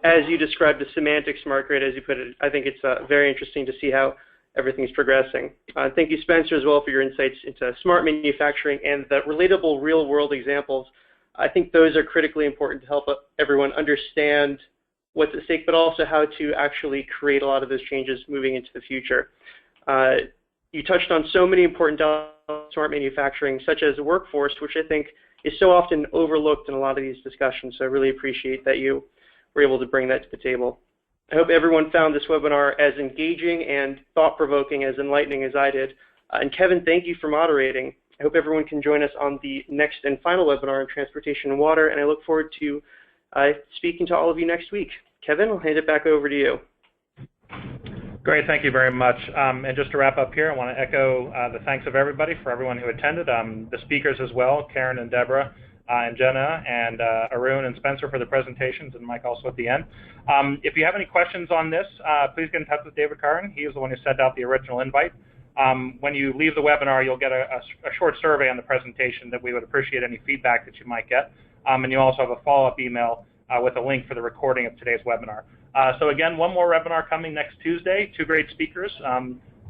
as you described the semantic smart grid, as you put it, I think it's very interesting to see how everything's progressing. Thank you, Spencer, as well, for your insights into smart manufacturing and the relatable real-world examples. I think those are critically important to help everyone understand what's at stake, but also how to actually create a lot of those changes moving into the future. You touched on so many important smart manufacturing, such as the workforce, which I think is so often overlooked in a lot of these discussions. So I really appreciate that you were able to bring that to the table. I hope everyone found this webinar as engaging and thought-provoking, as enlightening as I did. And Kevin, thank you for moderating. I hope everyone can join us on the next and final webinar on transportation and water, and I look forward to speaking to all of you next week. Kevin, I'll hand it back over to you. Great, thank you very much. And just to wrap up here, I want to echo the thanks of everybody for everyone who attended, the speakers as well, Karen and Deborah, and Jenna, and Arun and Spencer for the presentations, and Mike also at the end. If you have any questions on this, please get in touch with David Curran. He was the one who sent out the original invite. When you leave the webinar, you'll get a short survey on the presentation that we would appreciate any feedback that you might get. And you also have a follow-up email with a link for the recording of today's webinar. So again, one more webinar coming next Tuesday, two great speakers.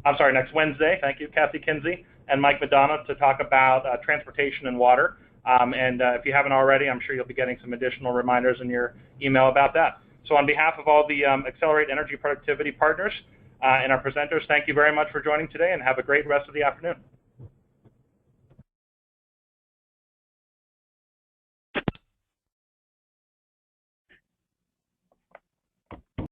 Next Wednesday, thank you, Kathy Kinsey and Mike Madonna, to talk about transportation and water. And if you haven't already, I'm sure you'll be getting some additional reminders in your email about that. So on behalf of all the Accelerate Energy Productivity partners and our presenters, thank you very much for joining today, and have a great rest of the afternoon.